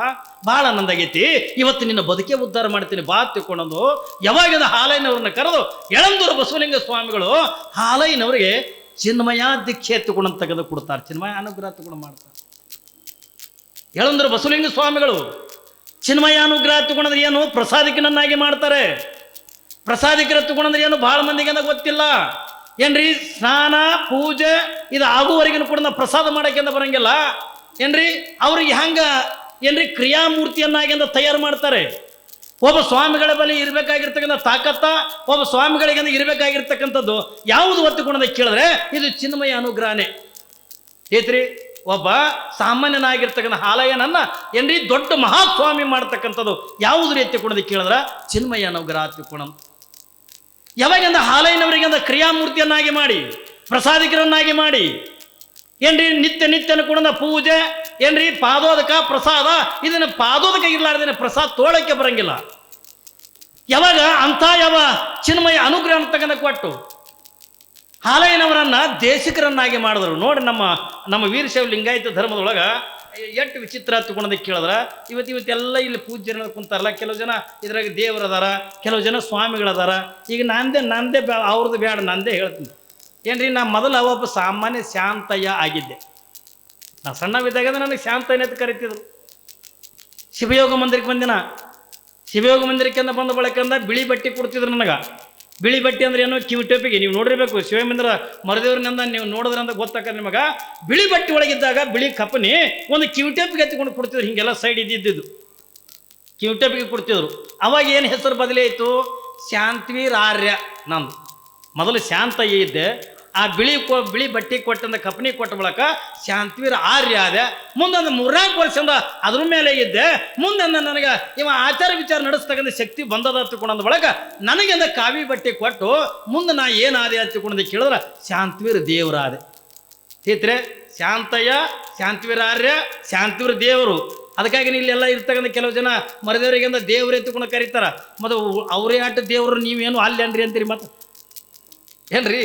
ಭಾಳ ಆನಂದ ಆಗೈತಿ, ಇವತ್ತು ನಿನ್ನ ಬದುಕೆ ಉದ್ಧಾರ ಮಾಡ್ತೀನಿ ಬಾ ತಿಳ್ಕೊಂಡು ಯಾವಾಗ ಹಾಲಯ್ಯನವ್ರನ್ನ ಕರೆದು ಯಳಂದೂರು ಬಸವಲಿಂಗ ಸ್ವಾಮಿಗಳು ಹಾಲಯ್ಯನವರಿಗೆ ಚಿನ್ಮಯ ದೀಕ್ಷೆ ಎತ್ತುಕೊಂಡು ತೆಗೆದು ಕೊಡ್ತಾರೆ, ಚಿನ್ಮಯ ಅನುಗ್ರಹ ತಗೊಂಡು ಮಾಡ್ತಾರೆ. ಯಳಂದೂರು ಬಸವಲಿಂಗ ಸ್ವಾಮಿಗಳು ಚಿನ್ಮಯ ಅನುಗ್ರಹ ತಗೊಂಡ್ರೆ ಏನು ಪ್ರಸಾದಿಕನನ್ನಾಗಿ ಮಾಡ್ತಾರೆ. ಪ್ರಸಾದಿಕರ ತಗೊಂಡ್ರೆ ಏನು ಭಾಳ ಮಂದಿಗೆ ಗೊತ್ತಿಲ್ಲ ಏನ್ರಿ. ಸ್ನಾನ ಪೂಜೆ ಇದು ಆಗುವವರೆಗೂ ಕೂಡ ಪ್ರಸಾದ ಮಾಡಕ್ಕೆ ಬರಂಗಿಲ್ಲ ಏನ್ರಿ. ಅವ್ರಿಗೆ ಹೆಂಗ ಏನ್ರಿ ಕ್ರಿಯಾಮೂರ್ತಿಯನ್ನಾಗಿ ತಯಾರು ಮಾಡ್ತಾರೆ. ಒಬ್ಬ ಸ್ವಾಮಿಗಳ ಬಳಿ ಇರಬೇಕಾಗಿರ್ತಕ್ಕಂಥ ತಾಕತ್ತ, ಒಬ್ಬ ಸ್ವಾಮಿಗಳಿಗೆ ಇರಬೇಕಾಗಿರ್ತಕ್ಕಂಥದ್ದು ಯಾವುದು ಒತ್ತುಕೊಂಡ ಕೇಳಿದ್ರೆ ಇದು ಚಿನ್ಮಯ ಅನುಗ್ರಹನೇ ಏತ್ರಿ. ಒಬ್ಬ ಸಾಮಾನ್ಯನಾಗಿರ್ತಕ್ಕಂಥ ಹಾಲಯ್ಯನನ್ನ ಏನ್ರಿ ದೊಡ್ಡ ಮಹಾಸ್ವಾಮಿ ಮಾಡ್ತಕ್ಕಂಥದ್ದು ಯಾವುದು ರೀತಿ ಕೊಡೋದು ಕೇಳಿದ್ರೆ ಚಿನ್ಮಯ ಅನುಗ್ರಹ ತಿಳ್ಕೊಳ. ಯಾವಾಗ ಹಾಲಯ್ಯನವರಿಗೆ ಕ್ರಿಯಾಮೂರ್ತಿಯನ್ನಾಗಿ ಮಾಡಿ ಪ್ರಸಾದಿಕರನ್ನಾಗಿ ಮಾಡಿ ಏನ್ರಿ ನಿತ್ಯನ ಕೂಡ ಪೂಜೆ ಏನ್ರಿ ಪಾದೋದಕ ಪ್ರಸಾದ ಇದನ್ನ ಪಾದೋದಕ ಇರ್ಲಾರ್ದೇನೆ ಪ್ರಸಾದ ತೋಳಕ್ಕೆ ಬರಂಗಿಲ್ಲ. ಯಾವಾಗ ಅಂತ ಯಾವ ಚಿನ್ಮಯ ಅನುಗ್ರಹ ಅಂತಕ್ಕಂಥ ಕೊಟ್ಟು ಹಾಲಯ್ಯನವರನ್ನ ದೇಶಿಕರನ್ನಾಗಿ ಮಾಡಿದ್ರು. ನೋಡಿ ನಮ್ಮ ವೀರಶೈವ ಲಿಂಗಾಯತ ಧರ್ಮದೊಳಗೆ ಎಷ್ಟು ವಿಚಿತ್ರ ತಗೊಂಡೋದಕ್ಕೆ ಕೇಳಿದ್ರೆ ಇವತ್ತೆಲ್ಲ ಇಲ್ಲಿ ಪೂಜ್ಯರ ಕುಂತಾರಲ್ಲ, ಕೆಲವು ಜನ ಇದ್ರಾಗ ದೇವರದಾರ, ಕೆಲವು ಜನ ಸ್ವಾಮಿಗಳದಾರ. ಈಗ ನಂದೇ ಅವ್ರದ್ದು ಬೇಡ, ನಂದೇ ಹೇಳ್ತೀನಿ ಏನ್ರಿ. ನಾ ಮೊದಲು ಒಬ್ಬ ಸಾಮಾನ್ಯ ಶಾಂತಯ್ಯ ಆಗಿದ್ದೆ. ನಾ ಸಣ್ಣವಿದ್ದಾಗ ನನಗೆ ಶಾಂತಯ್ಯನ ಅಂತ ಕರಿತಿದ್ರು. ಶಿವಯೋಗ ಮಂದಿರಕ್ಕೆ ಬಂದಿನ, ಶಿವಯೋಗ ಮಂದಿರಕ್ಕೆ ಬಂದ ಬಳಕಂದ ಬಿಳಿ ಬಟ್ಟೆ ಕೊಡ್ತಿದ್ರು ನನಗೆ. ಬಿಳಿ ಬಟ್ಟೆ ಅಂದ್ರೆ ಏನು, ಕಿವಿಟೋಪಿಗೆ ನೀವು ನೋಡಿರ್ಬೇಕು. ಶಿವಮಂದಿರ ಮರದೇವ್ರನಿಂದ ನೀವು ನೋಡಿದ್ರಂತ ಗೊತ್ತಾಕ ನಿಮಗೆ. ಬಿಳಿ ಬಟ್ಟೆ ಒಳಗಿದ್ದಾಗ ಬಿಳಿ ಕಪ್ಪನಿ ಒಂದು ಕಿವಿಟೋಪಿಗೆ ಎತ್ತಿಕೊಂಡು ಕೊಡ್ತಿದ್ರು. ಹಿಂಗೆಲ್ಲ ಸೈಡ್ ಇದ್ದಿದ್ದು ಕಿವಿಟೋಪಿಗೆ ಕೊಡ್ತಿದ್ರು. ಅವಾಗ ಏನು ಹೆಸರು ಬದಲಾಯಿತು, ಶಾಂತವೀರ್ ಆರ್ಯ. ನಂದು ಮೊದಲು ಶಾಂತಯ್ಯ ಇದ್ದೆ, ಆ ಬಿಳಿ ಬಟ್ಟೆ ಕೊಟ್ಟಂದ ಕಪ್ಪನಿ ಕೊಟ್ಟ ಬಳಕ ಶಾಂತವೀರ್ ಆರ್ಯ ಆದೆ. ಮುಂದೊಂದು 3-4 ವರ್ಷದಿಂದ ಅದ್ರ ಮೇಲೆ ಇದ್ದೆ. ಮುಂದೆ ನನಗೆ ಇವ ಆಚಾರ ವಿಚಾರ ನಡೆಸ್ತಕ್ಕಂಥ ಶಕ್ತಿ ಬಂದದ ಹತ್ತಿಕೊಂಡ ಬಳಕ ನನಗೆ ಕಾವಿ ಬಟ್ಟೆ ಕೊಟ್ಟು ಮುಂದೆ ನಾ ಏನಾದೆ ಹತ್ತಿಕೊಂಡ ಕೇಳಿದ್ರೆ ಶಾಂತವೀರ್ ದೇವರಾದೆ. ತೀತ್ರೆ ಶಾಂತಯ್ಯ, ಶಾಂತವೀರ್ ಆರ್ಯ, ಶಾಂತವೀರ್ ದೇವರು. ಅದಕ್ಕಾಗಿ ಇಲ್ಲೆಲ್ಲ ಇರ್ತಕ್ಕಂಥ ಕೆಲವು ಜನ ಮರದೇವರಿಗಿಂದ ದೇವ್ರು ಎತ್ತುಕೊಂಡು ಕರೀತಾರ. ಮತ್ತು ಅವರೇ ಆಟ ದೇವರು ನೀವೇನು ಅಲ್ಲಿ ಅನ್ರಿ ಅಂತೀರಿ. ಮತ್ತೆ ಏನ್ರಿ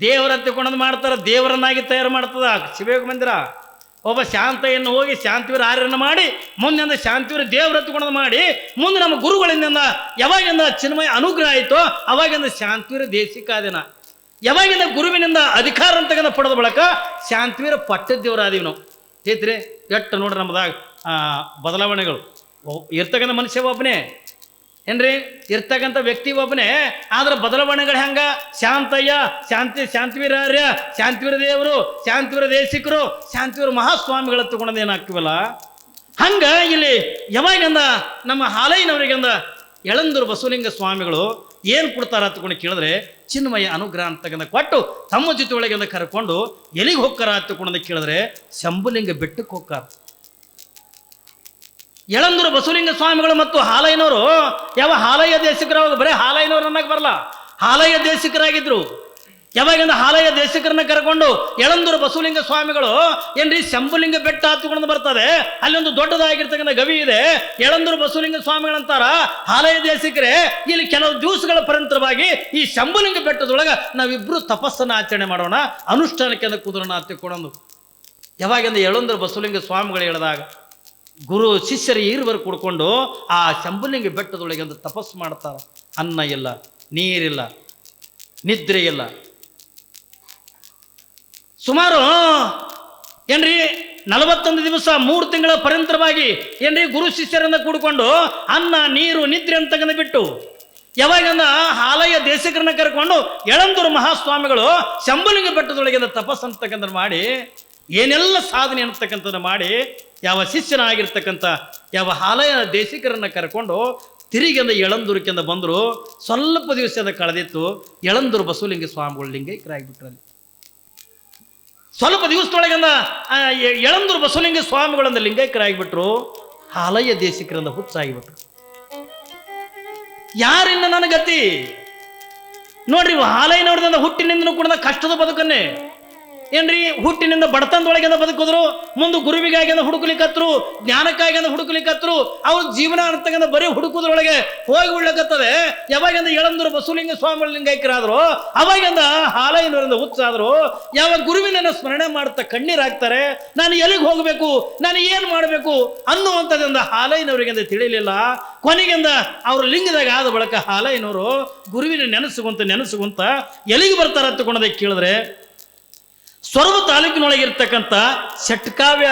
ದೇವರ ತಿಳ್ಕೊಂಡಂದು ಮಾಡ್ತಾರೆ, ದೇವರನ್ನಾಗಿ ತಯಾರು ಮಾಡ್ತದ ಶಿವಯೋಗ ಮಂದಿರ. ಒಬ್ಬ ಶಾಂತಯ್ಯನ್ನು ಹೋಗಿ ಶಾಂತಿವೀರ ಆರ್ಯನ ಮಾಡಿ ಮುಂದೆ ಶಾಂತಿವೀರ ದೇವರ ತಿಳ್ಕೊಂಡಂದು ಮಾಡಿ ಮುಂದೆ ನಮ್ಮ ಗುರುಗಳಿಂದ ಯಾವಾಗಿಂದ ಚಿನ್ಮಯ ಅನುಗ್ರಹ ಆಯಿತೋ ಅವಾಗಿಂದ ಶಾಂತಿವೀರ ದೇಶಿಕಾದಿನ. ಯಾವಾಗಿಂದ ಗುರುವಿನಿಂದ ಅಧಿಕಾರ ಅಂತಕ್ಕಂಥ ಪಡೆದ ಬಳಕ ಶಾಂತಿವೀರ ಪಟ್ಟದ ದೇವರಾದೀವಿ ನಾವು. ಚೈತ್ರಿ ಎಷ್ಟು ನೋಡ್ರಿ ನಮ್ಮದಾಗ ಬದಲಾವಣೆಗಳು ಇರ್ತಕ್ಕಂಥ ಮನುಷ್ಯ ಒಬ್ಬನೇ ಏನ್ರಿ, ಇರ್ತಕ್ಕಂಥ ವ್ಯಕ್ತಿ ಒಬ್ಬನೇ. ಆದ್ರೆ ಬದಲಾವಣೆಗಳು ಹೆಂಗ, ಶಾಂತಯ್ಯ, ಶಾಂತಿವೀರ ಆರ್ಯ, ಶಾಂತಿವೀರ ದೇವರು, ಶಾಂತಿವೀರ ದೇಶಿಕರು, ಶಾಂತಿವೀರ ಮಹಾಸ್ವಾಮಿಗಳ ತಗೊಂಡು ಏನಾಗ್ತೀವಲ್ಲ ಹಂಗ ಇಲ್ಲಿ ಯಾವಾಗಿಂದ ನಮ್ಮ ಹಾಲಯ್ಯನವರಿಗಿಂದ ಯಳಂದೂರು ಬಸವಲಿಂಗ ಸ್ವಾಮಿಗಳು ಏನು ಕೊಡ್ತಾರ ತಗೊಂಡು ಕೇಳಿದ್ರೆ ಚಿನ್ಮಯ ಅನುಗ್ರಹ ಅಂತಕ್ಕಂಥ ಕೊಟ್ಟು ತಮ್ಮ ಜೊತೆ ಒಳಗಿಂದ ಕರ್ಕೊಂಡು ಎಲ್ಲಿಗೆ ಹೋಗ್ತಾರ ತಗೊಂಡು ಕೇಳಿದ್ರೆ ಶಂಭುಲಿಂಗ ಬೆಟ್ಟಕ್ಕೆ ಹೋಗ್ತಾರ. ಯಳಂದೂರು ಬಸವಲಿಂಗ ಸ್ವಾಮಿಗಳು ಮತ್ತು ಹಾಲಯ್ಯನವರು ಯಾವ ಹಾಲಯ್ಯ ದೇಶಿಕರಾಗ ಬರೀ ಹಾಲಯ್ಯನವ್ರು ಅನ್ನಕ್ಕೆ ಬರಲ್ಲ, ಹಾಲಯ್ಯ ದೇಶಿಕರಾಗಿದ್ರು. ಯಾವಾಗಿಂದ ಹಾಲಯ್ಯ ದೇಶಿಕರನ್ನ ಕರ್ಕೊಂಡು ಯಳಂದೂರು ಬಸವಲಿಂಗ ಸ್ವಾಮಿಗಳು ಏನ್ರಿ ಶಂಭುಲಿಂಗ ಬೆಟ್ಟ ಹತ್ತುಕೊಂಡು ಬರ್ತದೆ. ಅಲ್ಲಿ ಒಂದು ದೊಡ್ಡದಾಗಿರ್ತಕ್ಕಂಥ ಗವಿ ಇದೆ. ಯಳಂದೂರು ಬಸವಲಿಂಗ ಸ್ವಾಮಿಗಳಂತಾರ ಹಾಲಯ್ಯ ದೇಶಿಕರೇ, ಇಲ್ಲಿ ಕೆಲವು ದಿವಸಗಳ ಪರಂತರವಾಗಿ ಈ ಶಂಭುಲಿಂಗ ಬೆಟ್ಟದೊಳಗೆ ನಾವಿಬ್ರು ತಪಸ್ಸನ್ನು ಆಚರಣೆ ಮಾಡೋಣ, ಅನುಷ್ಠಾನಕ್ಕೆ ಕುದುರೋಣ ಹತ್ತಿಕೊಂಡು ಯಾವಾಗಿಂದ ಯಳಂದೂರು ಬಸವಲಿಂಗ ಸ್ವಾಮಿಗಳು ಹೇಳಿದಾಗ ಗುರು ಶಿಷ್ಯರು ಈರುವರು ಕುಡ್ಕೊಂಡು ಆ ಶಂಭುಲಿಂಗ ಬೆಟ್ಟದೊಳಗೆ ಒಂದು ತಪಸ್ಸು ಮಾಡ್ತಾರೆ. ಅನ್ನ ಇಲ್ಲ, ನೀರಿಲ್ಲ, ನಿದ್ರೆ ಇಲ್ಲ. ಸುಮಾರು ಏನ್ರಿ 41 ದಿವಸ 3 ತಿಂಗಳ ಪರ್ಯಂತರವಾಗಿ ಏನ್ರಿ ಗುರು ಶಿಷ್ಯರನ್ನ ಕೂಡ್ಕೊಂಡು ಅನ್ನ ನೀರು ನಿದ್ರೆ ಅಂತಕ್ಕಂಥ ಬಿಟ್ಟು ಯಾವಾಗಂದ ಹಾಲಯ್ಯ ದೇಶಿಕರನ್ನ ಕರ್ಕೊಂಡು ಯಳಂದೂರು ಮಹಾಸ್ವಾಮಿಗಳು ಶಂಭುಲಿಂಗ ಬೆಟ್ಟದೊಳಗೆ ತಪಸ್ಸು ಅಂತಕ್ಕಂಥ ಮಾಡಿ ಏನೆಲ್ಲ ಸಾಧನೆ ಅಂತಕ್ಕಂಥದ್ದು ಮಾಡಿ ಯಾವ ಶಿಷ್ಯನಾಗಿರ್ತಕ್ಕಂಥ ಯಾವ ಹಾಲಯ್ಯ ದೇಶಿಕರನ್ನ ಕರ್ಕೊಂಡು ತಿರುಗಿಂದ ಯಳಂದೂರಕ್ಕಿಂದ ಬಂದರು. ಸ್ವಲ್ಪ ದಿವಸದ ಕಳೆದಿತ್ತು, ಯಳಂದೂರು ಬಸವಲಿಂಗ ಸ್ವಾಮಿಗಳು ಲಿಂಗೈಕ್ಯರಾಗಿಬಿಟ್ರಲ್ಲಿ. ಸ್ವಲ್ಪ ದಿವಸದೊಳಗಿಂದ ಯಳಂದೂರು ಬಸವಲಿಂಗ ಸ್ವಾಮಿಗಳಿಂದ ಲಿಂಗೈಕ್ಯರಾಗಿಬಿಟ್ರು. ಹಾಲಯ್ಯ ದೇಶಿಕರಿಂದ ಹುಚ್ಚಾಗಿಬಿಟ್ರು. ಯಾರಿನ್ನ ನನ್ನ ಗತಿ ನೋಡ್ರಿ. ಹಾಲಯ್ಯನವ್ರದಿಂದ ಹುಟ್ಟಿನಿಂದ ಕೂಡ ಕಷ್ಟದ ಬದುಕನ್ನೇ ಏನ್ರಿ, ಹುಟ್ಟಿನಿಂದ ಬಡತನದೊಳಗಿಂದ ಬದುಕಿದ್ರು. ಮುಂದೆ ಗುರುವಿಗಾಗಿ ಹುಡುಕಲಿಕ್ಕತ್ರು, ಜ್ಞಾನಕ್ಕಾಗಿ ಹುಡುಕಲಿಕ್ಕತ್ರು. ಅವ್ರ ಜೀವನ ಅಂತಕ್ಕಂಥ ಬರೀ ಹುಡುಕುದ್ರೊಳಗೆ ಹೋಗಿ ಉಳ್ಳಕತ್ತದೆ. ಯಾವಾಗಿಂದ ಯಳಂದೂರು ಬಸವಲಿಂಗ ಸ್ವಾಮಿಗಳ ಲಿಂಗೈಕ್ಯರಾದ್ರು, ಅವಾಗಿಂದ ಹಾಲಯ್ಯನವರಿಂದ ಹುಚ್ಚಾದ್ರು. ಯಾವಾಗ ಗುರುವಿನ ಸ್ಮರಣೆ ಮಾಡ್ತಾ ಕಣ್ಣೀರಾಗ್ತಾರೆ. ನಾನು ಎಲ್ಲಿಗೆ ಹೋಗಬೇಕು, ನಾನು ಏನು ಮಾಡಬೇಕು ಅನ್ನುವಂಥದ್ದಿಂದ ಹಾಲಯ್ಯನವರಿಗಿಂದ ತಿಳಿಲಿಲ್ಲ. ಕೊನೆಗಿಂದ ಅವ್ರ ಲಿಂಗದಾಗ ಆದ ಬಳಿಕ ಹಾಲಯ್ಯನವರು ಗುರುವಿನ ನೆನೆಸುವಂತ ಎಲ್ಲಿಗೆ ಬರ್ತಾರ ಅಂತಕೊಂಡದೆ ಕೇಳಿದ್ರೆ ಸೊರಬ ತಾಲೂಕಿನೊಳಗಿರ್ತಕ್ಕಂಥ ಷಟ್ಕಾವ್ಯ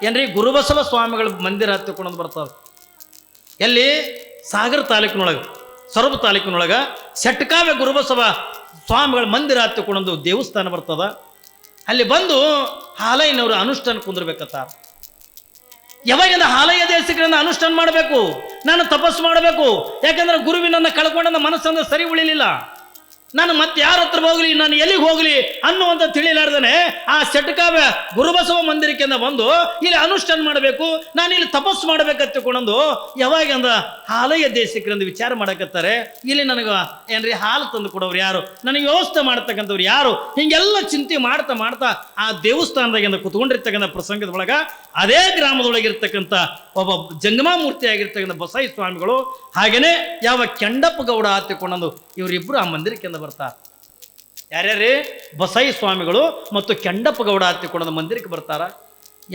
ಏನ್ರಿ ಗುರುಬಸವ ಸ್ವಾಮಿಗಳ ಮಂದಿರ ಹತ್ತಿಕೊಂಡು ಬರ್ತದೆ. ಎಲ್ಲಿ? ಸಾಗರ ತಾಲೂಕಿನೊಳಗೆ, ಸೊರಬ ತಾಲೂಕಿನೊಳಗೆ ಷಟ್ಕಾವ್ಯ ಗುರುಬಸವ ಸ್ವಾಮಿಗಳ ಮಂದಿರ ಹತ್ತಿಕೊಂಡು ದೇವಸ್ಥಾನ ಬರ್ತದ. ಅಲ್ಲಿ ಬಂದು ಹಾಲಯ್ಯನವರು ಅನುಷ್ಠಾನ ಕುಂದಿರ್ಬೇಕತ್ತ. ಯಾವಾಗಿಂದ ಹಾಲಯ್ಯ ದೇಶಿಕರಿಂದ ಅನುಷ್ಠಾನ ಮಾಡಬೇಕು, ನಾನು ತಪಸ್ಸು ಮಾಡಬೇಕು. ಯಾಕಂದ್ರೆ ಗುರುವಿನನ್ನ ಕಳ್ಕೊಂಡ ಮನಸ್ಸನ್ನು ಸರಿ ಉಳಿಲಿಲ್ಲ. ನಾನು ಮತ್ತೆ ಯಾರ ಹತ್ರ ಹೋಗ್ಲಿ, ನಾನು ಎಲ್ಲಿಗೆ ಹೋಗ್ಲಿ ಅನ್ನುವಂಥ ತಿಳಿಲಾರ್ದನೆ ಆ ಷಟ್ಕಾವ್ಯ ಗುರುಬಸವ ಮಂದಿರಕ್ಕೆ ಬಂದು ಇಲ್ಲಿ ಅನುಷ್ಠಾನ ಮಾಡಬೇಕು, ನಾನು ಇಲ್ಲಿ ತಪಸ್ಸು ಮಾಡಬೇಕಂತಕೊಂಡು ಯಾವಾಗಂದ ಹಾಲಯ್ಯ ದೇಶಿಕರಿಂದ ವಿಚಾರ ಮಾಡಕತ್ತಾರೆ. ಇಲ್ಲಿ ನನಗೆ ಏನ್ರಿ ಹಾಲು ತಂದು ಕೊಡೋರು ಯಾರು, ನನಗೆ ವ್ಯವಸ್ಥೆ ಮಾಡ್ತಕ್ಕಂಥವ್ರು ಯಾರು, ಹಿಂಗೆಲ್ಲ ಚಿಂತೆ ಮಾಡ್ತಾ ಮಾಡ್ತಾ ಆ ದೇವಸ್ಥಾನದಾಗಿಂದ ಕುತ್ಕೊಂಡಿರ್ತಕ್ಕಂಥ ಪ್ರಸಂಗದ ಒಳಗ ಅದೇ ಗ್ರಾಮದೊಳಗಿರ್ತಕ್ಕಂಥ ಒಬ್ಬ ಜಂಗಮಾಮೂರ್ತಿ ಆಗಿರ್ತಕ್ಕಂಥ ಬಸೈ ಸ್ವಾಮಿಗಳು ಹಾಗೇನೆ ಯಾವ ಕೆಂಡಪ್ಪ ಗೌಡ ಹತ್ತಿಕೊಂಡು ಇವರಿಬ್ರು ಆ ಮಂದಿರಕ್ಕೆ ಬರ್ತಾರೆ. ಯಾರ್ಯಾರೇ? ಬಸೈ ಸ್ವಾಮಿಗಳು ಮತ್ತು ಕೆಂಡಪ್ಪ ಗೌಡ ಹತ್ತಿಕೊಂಡು ಮಂದಿರಕ್ಕೆ ಬರ್ತಾರ.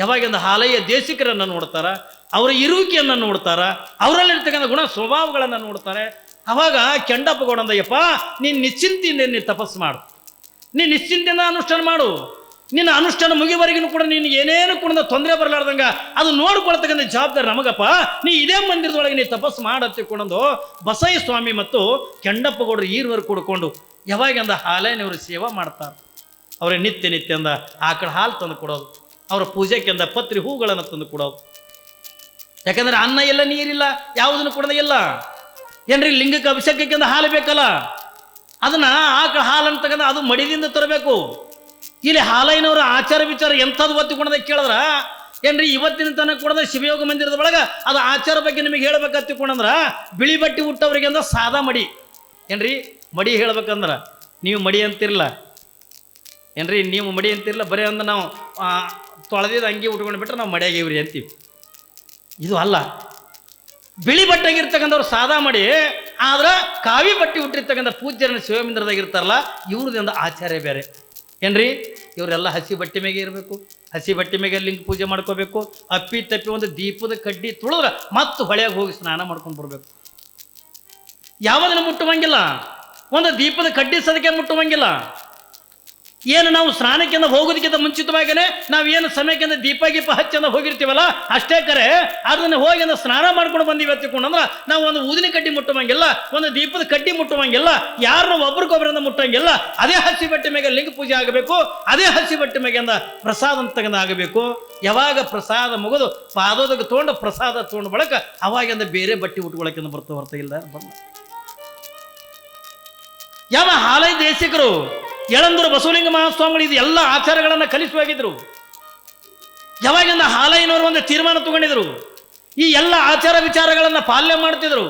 ಯಾವಾಗಿಂದ ಹಾಲಯ್ಯ ದೇಶಿಕರನ್ನ ನೋಡ್ತಾರ, ಅವರ ಇರುವಿಕೆಯನ್ನು ನೋಡ್ತಾರ, ಅವರಲ್ಲಿರ್ತಕ್ಕಂಥ ಗುಣ ಸ್ವಭಾವಗಳನ್ನು ನೋಡ್ತಾರೆ. ಅವಾಗ ಕೆಂಡಪ್ಪ ಗೌಡ ಅಂದಯ್ಯಪ್ಪ, ನೀನು ನಿಶ್ಚಿಂತೆಯಿಂದ ನೀನು ತಪಸ್ಸು ಮಾಡು, ನೀನು ನಿಶ್ಚಿಂತೆಯಿಂದ ಅನುಷ್ಠಾನ ಮಾಡು. ನಿನ್ನ ಅನುಷ್ಠಾನ ಮುಗಿವರೆಗೂ ಕೂಡ ನೀನು ಏನೇನು ಕೂಡ ತೊಂದರೆ ಬರಲಾರ್ದಂಗ ಅದು ನೋಡ್ಕೊಳ್ತಕ್ಕಂಥ ಜವಾಬ್ದಾರಿ ನಮಗಪ್ಪ. ನೀ ಇದೇ ಮಂದಿರದೊಳಗೆ ನೀ ತಪಸ್ಸು ಮಾಡತ್ತಿಕೊಂಡು ಬಸೈ ಸ್ವಾಮಿ ಮತ್ತು ಕೆಂಡಪ್ಪ ಗೌಡರು ಈರುವರು ಕೂಡ್ಕೊಂಡು ಯಾವಾಗಂದ ಹಾಲಯ್ಯನವರು ಸೇವಾ ಮಾಡ್ತಾರೆ. ಅವರೇ ನಿತ್ಯ ಅಂದ ಆಕಳ ಹಾಲು ತಂದು ಕೊಡೋದು, ಅವರ ಪೂಜೆಕೆಂದ ಪತ್ರಿ ಹೂಗಳನ್ನು ತಂದು ಕೊಡೋದು. ಯಾಕಂದ್ರೆ ಅನ್ನ ಇಲ್ಲ, ನೀರಿಲ್ಲ, ಯಾವುದನ್ನು ಕೊಡೋದೇ ಇಲ್ಲ. ಏನ್ರಿ ಲಿಂಗಕ್ಕೆ ಅಭಿಷೇಕಕ್ಕೆಂದ ಹಾಲು ಬೇಕಲ್ಲ, ಅದನ್ನ ಆಕಳ ಹಾಲನ್ನು ತಗೊಂಡು ಅದು ಮಡಿದಿಂದ ತರಬೇಕು. ಇಲ್ಲಿ ಹಾಲಯ್ಯನವರ ಆಚಾರ ವಿಚಾರ ಎಂಥದ್ದು ಒತ್ತಿಕೊಂಡದ ಕೇಳಿದ್ರ ಏನ್ರಿ ಇವತ್ತಿನ ತನಕ ಕೊಡದ ಶಿವಯೋಗ ಮಂದಿರದ ಒಳಗ ಅದು ಆಚಾರ ಬಗ್ಗೆ ನಿಮಗೆ ಹೇಳ್ಬೇಕತ್ತಿಕೊಂಡ್ರ ಬಿಳಿ ಬಟ್ಟೆ ಹುಟ್ಟವ್ರಿಗೆ ಅಂದ್ರ ಸಾದಾ ಮಡಿ. ಏನ್ರಿ ಮಡಿ ಹೇಳ್ಬೇಕಂದ್ರ ನೀವು ಮಡಿ ಅಂತಿರಲ್ಲ ಏನ್ರಿ, ನೀವು ಮಡಿ ಅಂತಿರಲ್ಲ, ಬರೀ ಅಂದ ನಾವು ತೊಳೆದಿದ್ದು ಅಂಗಿ ಉಟ್ಕೊಂಡು ಬಿಟ್ರೆ ನಾವು ಮಡಿಯಾಗಿವ್ರಿ ಅಂತೀವಿ. ಇದು ಅಲ್ಲ, ಬಿಳಿ ಬಟ್ಟೆಗಿರ್ತಕ್ಕಂಥವ್ರು ಸಾದಾ ಮಡಿ. ಆದ್ರೆ ಕಾವಿ ಬಟ್ಟೆ ಹುಟ್ಟಿರ್ತಕ್ಕಂಥ ಪೂಜ್ಯರನ್ನ ಶಿವಮಂದಿರದಾಗಿರ್ತಾರಲ್ಲ ಇವ್ರದಿಂದ ಆಚಾರ್ಯ ಬೇರೆ. ಏನ್ರಿ ಇವರೆಲ್ಲ ಹಸಿ ಬಟ್ಟೆ ಮೇಗೆ ಇರಬೇಕು, ಹಸಿ ಬಟ್ಟೆ ಮೇಲೆ ಲಿಂಗ ಪೂಜೆ ಮಾಡ್ಕೋಬೇಕು. ಅಪ್ಪಿ ತಪ್ಪಿ ಒಂದು ದೀಪದ ಕಡ್ಡಿ ತುಳಿದ್ರೆ ಮತ್ತೆ ಹೊಳೆಯಾಗ ಹೋಗಿ ಸ್ನಾನ ಮಾಡ್ಕೊಂಡು ಬರ್ಬೇಕು. ಯಾವುದನ್ನು ಮುಟ್ಟುವಂಗಿಲ್ಲ, ಒಂದು ದೀಪದ ಕಡ್ಡಿ ಸದಕ್ಕೆ ಮುಟ್ಟುವಂಗಿಲ್ಲ. ಏನು ನಾವು ಸ್ನಾನಕ್ಕಿಂತ ಹೋಗೋದಕ್ಕಿಂತ ಮುಂಚಿತವಾಗಿಯೇ ನಾವೇನು ಸಮಯಕ್ಕಿಂತ ದೀಪ ಗೀಪ ಹಚ್ಚಂದ ಹೋಗಿರ್ತೀವಲ್ಲ ಅಷ್ಟೇ ಕರೆ. ಅದನ್ನು ಹೋಗಿ ಸ್ನಾನ ಮಾಡ್ಕೊಂಡು ಬಂದೀವಿ ಹತ್ತಿಕೊಂಡಂದ್ರೆ ನಾವು ಒಂದು ಊದಿನ ಕಡ್ಡಿ ಮುಟ್ಟುವಂಗಿಲ್ಲ, ಒಂದು ದೀಪದ ಕಡ್ಡಿ ಮುಟ್ಟುವಂಗಿಲ್ಲ, ಯಾರನ್ನ ಒಬ್ರಿಗೊಬ್ಬರಿಂದ ಮುಟ್ಟಂಗಿಲ್ಲ. ಅದೇ ಹಸಿ ಬಟ್ಟೆ ಮೇಲೆ ಲಿಂಗ ಪೂಜೆ ಆಗಬೇಕು, ಅದೇ ಹಸಿ ಬಟ್ಟೆ ಮೇಗಿಂದ ಪ್ರಸಾದ ಅಂತಗಂದ ಆಗಬೇಕು. ಯಾವಾಗ ಪ್ರಸಾದ ಮುಗಿದು ಪಾದೋದಕ್ಕೆ ತೊಗೊಂಡು ಪ್ರಸಾದ ತೊಗೊಂಡು ಬಳಕ ಅವಾಗಿಂದ ಬೇರೆ ಬಟ್ಟೆ ಉಟ್ಕೊಳಕ್ಕಿಂದ ಬರ್ತಾ ಇಲ್ಲ ಬಣ್ಣ. ಯಾವ ಹಾಲಯ್ಯ ದೇಶಿಕರು ಯಳಂದೂರು ಬಸವಲಿಂಗ ಮಹಾಸ್ವಾಮಿಗಳು ಇದು ಎಲ್ಲ ಆಚಾರಗಳನ್ನು ಕಲಿಸುವಾಗಿದ್ರು. ಯಾವಾಗಿಂದ ಹಾಲಯ್ಯನವರು ಒಂದು ತೀರ್ಮಾನ ತಗೊಂಡಿದ್ರು, ಈ ಎಲ್ಲ ಆಚಾರ ವಿಚಾರಗಳನ್ನು ಪಾಲನೆ ಮಾಡ್ತಿದ್ರು.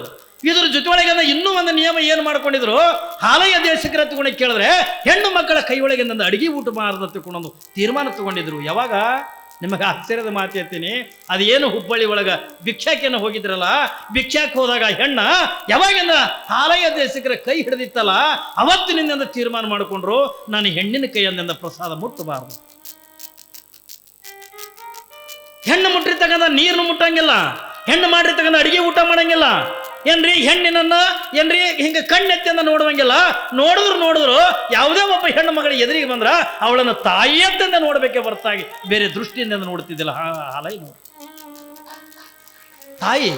ಇದ್ರ ಜೊತೆಯೊಳಗೆ ಇನ್ನೂ ಒಂದು ನಿಯಮ ಏನು ಮಾಡ್ಕೊಂಡಿದ್ರು, ಹಾಲಯ್ಯ ದೇಶಿಕರ ತಗೊಂಡು ಕೇಳಿದ್ರೆ ಹೆಣ್ಣು ಮಕ್ಕಳ ಕೈ ಒಳಗಿಂದ ಅಡಿಗೆ ಊಟ ಮಾಡದ ತಗೊಂಡು ತೀರ್ಮಾನ ತಗೊಂಡಿದ್ರು. ಯಾವಾಗ ನಿಮಗೆ ಆಶ್ಚರ್ಯದ ಮಾತು ಹೇಳ್ತೀನಿ, ಅದೇನು ಹುಬ್ಬಳ್ಳಿ ಒಳಗ ಭಿಕ್ಷಾಕೆಯನ್ನು ಹೋಗಿದ್ರಲ್ಲ, ಭಿಕ್ಷಾಕ್ ಹೋದಾಗ ಹೆಣ್ಣ ಯಾವಾಗಿಂದ ಹಾಲಯ್ಯ ದೇಶಿಕರ ಕೈ ಹಿಡಿದಿತ್ತಲ್ಲ ಅವತ್ತಿನಿಂದ ತೀರ್ಮಾನ ಮಾಡಿಕೊಂಡ್ರು, ನಾನು ಹೆಣ್ಣಿನ ಕೈಯಿಂದ ಪ್ರಸಾದ ಮುಟ್ಟಬಾರದು. ಹೆಣ್ಣು ಮುಟ್ಟಿರ್ತಕ್ಕಂಥ ನೀರನ್ನು ಮುಟ್ಟಂಗಿಲ್ಲ, ಹೆಣ್ಣು ಮಾಡಿರ್ತಕ್ಕಂಥ ಅಡಿಗೆ ಊಟ ಮಾಡಂಗಿಲ್ಲ. ಏನ್ರಿ ಹೆಣ್ಣಿನನ್ನ ಏನ್ರಿ ಹಿಂಗೆ ಕಣ್ಣೆತ್ತಿಂದ ನೋಡುವಂಗಿಲ್ಲ. ನೋಡಿದ್ರು ಯಾವುದೇ ಒಬ್ಬ ಹೆಣ್ಣು ಮಗಳಿಗೆ ಎದುರಿಗೆ ಬಂದ್ರ ಅವಳನ್ನು ತಾಯಿಯಂತ ನೋಡ್ಬೇಕೆ ಹೊರತಾಗಿ ಬೇರೆ ದೃಷ್ಟಿಯಿಂದ ನೋಡ್ತಿದ್ದಿಲ್ಲ. ಹಾಲೈ ನೋಡಿ ತಾಯಿ.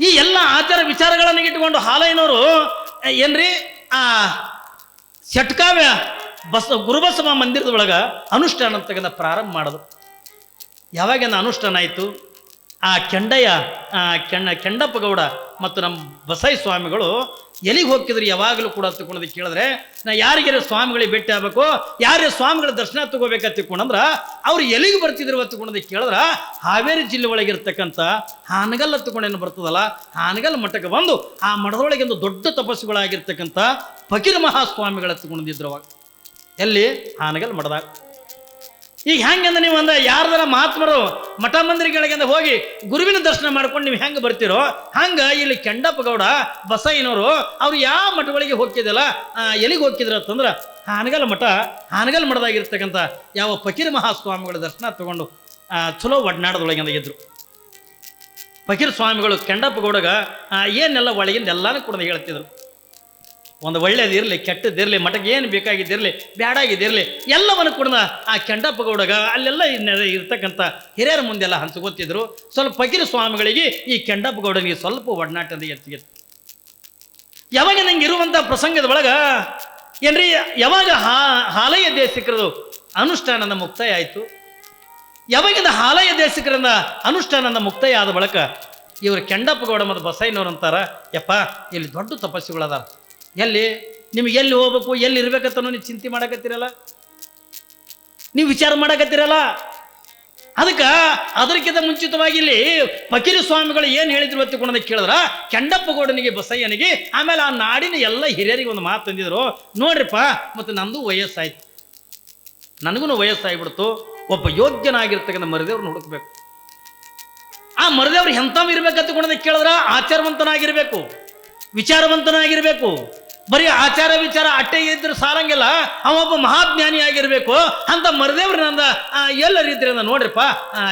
ಈ ಎಲ್ಲ ಆಚಾರ ವಿಚಾರಗಳನ್ನು ಇಟ್ಟುಕೊಂಡು ಹಾಲೈನವರು ಏನ್ರಿ ಆ ಷಟ್ಕಾವ್ಯ ಗುರುಬಸವ ಮಂದಿರದ ಒಳಗ ಅನುಷ್ಠಾನ ಅಂತಕ್ಕಂಥ ಪ್ರಾರಂಭ ಮಾಡೋದು. ಯಾವಾಗಿಂದ ಅನುಷ್ಠಾನ ಆಯಿತು, ಆ ಕೆಂಡಪ್ಪ ಗೌಡ ಮತ್ತು ನಮ್ಮ ಬಸೈ ಸ್ವಾಮಿಗಳು ಎಲ್ಲಿಗೆ ಹೋಗ್ತಿದ್ರು ಯಾವಾಗಲೂ ಕೂಡ ತಿಳ್ಕೊಳ್ಳೋದು ಕೇಳಿದ್ರೆ, ನಾ ಯಾರಿಗಾರ ಸ್ವಾಮಿಗಳಿಗೆ ಭೇಟಿ ಆಗ್ಬೇಕು, ಯಾರೇ ಸ್ವಾಮಿಗಳ ದರ್ಶನ ತಗೋಬೇಕಂತ ತಿಳ್ಕೊಂಡ್ರ ಅವ್ರು ಎಲ್ಲಿಗೆ ಬರ್ತಿದ್ರು ತಿಳ್ಕೊಳ್ಳೋದು ಕೇಳಿದ್ರ ಹಾವೇರಿ ಜಿಲ್ಲೆ ಒಳಗಿರ್ತಕ್ಕಂಥ ಹಾನಗಲ್ ಹತ್ಕೊಂಡೇನು ಬರ್ತದಲ್ಲ, ಹಾನಗಲ್ ಮಠಕ್ಕೆ ಬಂದು ಆ ಮಠದೊಳಗೆ ಒಂದು ದೊಡ್ಡ ತಪಸ್ಸುಗಳಾಗಿರ್ತಕ್ಕಂಥ ಫಕೀರ್ ಮಹಾಸ್ವಾಮಿಗಳ ಹತ್ಕೊಂಡಿದ್ರು. ಅವಾಗ ಎಲ್ಲಿ? ಹಾನಗಲ್ ಮಠದಾಗ. ಈಗ ಹೆಂಗಂದ್ರೆ ನೀವು ಅಂದ್ರೆ ಯಾರ್ದಾರ ಮಹಾತ್ಮರು ಮಠ ಮಂದಿರಗಳಿಗೆ ಹೋಗಿ ಗುರುವಿನ ದರ್ಶನ ಮಾಡ್ಕೊಂಡು ನೀವು ಹೆಂಗೆ ಬರ್ತಿರೋ ಹಂಗ ಇಲ್ಲಿ ಕೆಂಡಪ್ಪ ಗೌಡ ಬಸಯ್ಯನವರು ಅವ್ರು ಯಾವ ಮಠಗಳಿಗೆ ಹೋಗ್ತಿದ್ದಲ್ಲ, ಎಲ್ಲಿಗೆ ಹೋಗ್ತಿದ್ರು ಅಂತಂದ್ರೆ ಹಾನಗಲ್ ಮಠ. ಹಾನಗಲ್ ಮಠದಾಗಿರ್ತಕ್ಕಂಥ ಯಾವ ಫಕೀರ್ ಮಹಾಸ್ವಾಮಿಗಳ ದರ್ಶನ ತಗೊಂಡು ಚಲೋ ಒಡನಾಡದೊಳಗಿಂದ ಇದ್ರು. ಫಕೀರ್ ಸ್ವಾಮಿಗಳು ಕೆಂಡಪ್ಪ ಗೌಡಗ ಏನೆಲ್ಲ ಒಳಗಿಂದ ಎಲ್ಲಾನು ಕೂಡ ಹೇಳ್ತಿದ್ರು. ಒಂದು ಒಳ್ಳೇದಿರಲಿ ಕೆಟ್ಟದಿರಲಿ, ಮಠಕ್ಕೆ ಏನು ಬೇಕಾಗಿದ್ದಿರಲಿ ಬ್ಯಾಡಾಗಿದ್ದಿರಲಿ ಎಲ್ಲವನ್ನು ಕೂಡ ಆ ಕೆಂಡಪ್ಪ ಗೌಡಗ ಅಲ್ಲೆಲ್ಲ ಇರ್ತಕ್ಕಂಥ ಹಿರಿಯರ ಮುಂದೆಲ್ಲ ಹಂಚ್ಕೋತಿದ್ರು. ಸ್ವಲ್ಪ ಫಕೀರ್ ಸ್ವಾಮಿಗಳಿಗೆ ಈ ಕೆಂಡಪ್ಪ ಗೌಡನಿಗೆ ಸ್ವಲ್ಪ ಒಡನಾಟದ ಹೆಚ್ಚಿಗಿತ್ತು. ಯಾವಾಗ ನಂಗೆ ಇರುವಂಥ ಪ್ರಸಂಗದ ಒಳಗ ಏನ್ರಿ ಯಾವಾಗ ಹಾಲಯ್ಯ ದೇಶಿಕರದು ಅನುಷ್ಠಾನದ ಮುಕ್ತಾಯ ಆಯಿತು, ಯಾವಾಗಿಂದ ಹಾಲಯ್ಯ ದೇಶಿಕರಿಂದ ಅನುಷ್ಠಾನದ ಮುಕ್ತಾಯ ಆದ ಬಳಿಕ ಇವರು ಕೆಂಡಪ್ಪ ಗೌಡ ಮತ್ತು ಬಸಯ್ಯನವ್ರು ಅಂತಾರ, ಯಪ್ಪ ಇಲ್ಲಿ ದೊಡ್ಡ ತಪಸ್ಸುಗಳದಾರ, ಎಲ್ಲಿ ನಿಮ್ಗೆ ಎಲ್ಲಿ ಹೋಗ್ಬೇಕು ಎಲ್ಲಿ ಇರ್ಬೇಕಂತ ನೀವು ಚಿಂತೆ ಮಾಡಕತ್ತೀರಲ್ಲ, ನೀವು ವಿಚಾರ ಮಾಡಕತ್ತೀರಲ್ಲ. ಅದಕ್ಕೆ ಅದಕ್ಕಿಂತ ಮುಂಚಿತವಾಗಿ ಇಲ್ಲಿ ಫಕೀರ್ ಸ್ವಾಮಿಗಳು ಏನು ಹೇಳಿದ್ರು ಹೊತ್ತುಕೊಂಡ ಕೇಳಿದ್ರ ಕೆಂಡಪ್ಪ ಗೌಡನಿಗೆ ಬಸಯ್ಯನಿಗೆ ಆಮೇಲೆ ಆ ನಾಡಿನ ಎಲ್ಲ ಹಿರಿಯರಿಗೆ ಒಂದು ಮಾತು ತಂದಿದ್ರು. ನೋಡ್ರಿಪ್ಪ, ಮತ್ತು ನಂದು ವಯಸ್ಸಾಯ್ತು, ನನಗೂ ವಯಸ್ಸಾಗಿಬಿಡ್ತು, ಒಬ್ಬ ಯೋಗ್ಯನಾಗಿರ್ತಕ್ಕಂಥ ಮರದೇವ್ರನ್ನ ಹುಡುಕ್ಬೇಕು. ಆ ಮರದೇವ್ರು ಎಂಥವ್ ಇರ್ಬೇಕಂತ ಕೇಳಿದ್ರ ಆಚಾರವಂತನಾಗಿರ್ಬೇಕು, ವಿಚಾರವಂತನಾಗಿರ್ಬೇಕು. ಬರೀ ಆಚಾರ ವಿಚಾರ ಅಟ್ಟೆ ಇದ್ರೆ ಸಾಲಂಗಿಲ್ಲ, ಅವೊಬ್ಬ ಮಹಾಜ್ಞಾನಿ ಆಗಿರ್ಬೇಕು. ಅಂತ ಮರದೇವ್ರ ನಂದ ಎಲ್ಲ ರೀತಿಯಿಂದ ನೋಡ್ರಿಪ್ಪ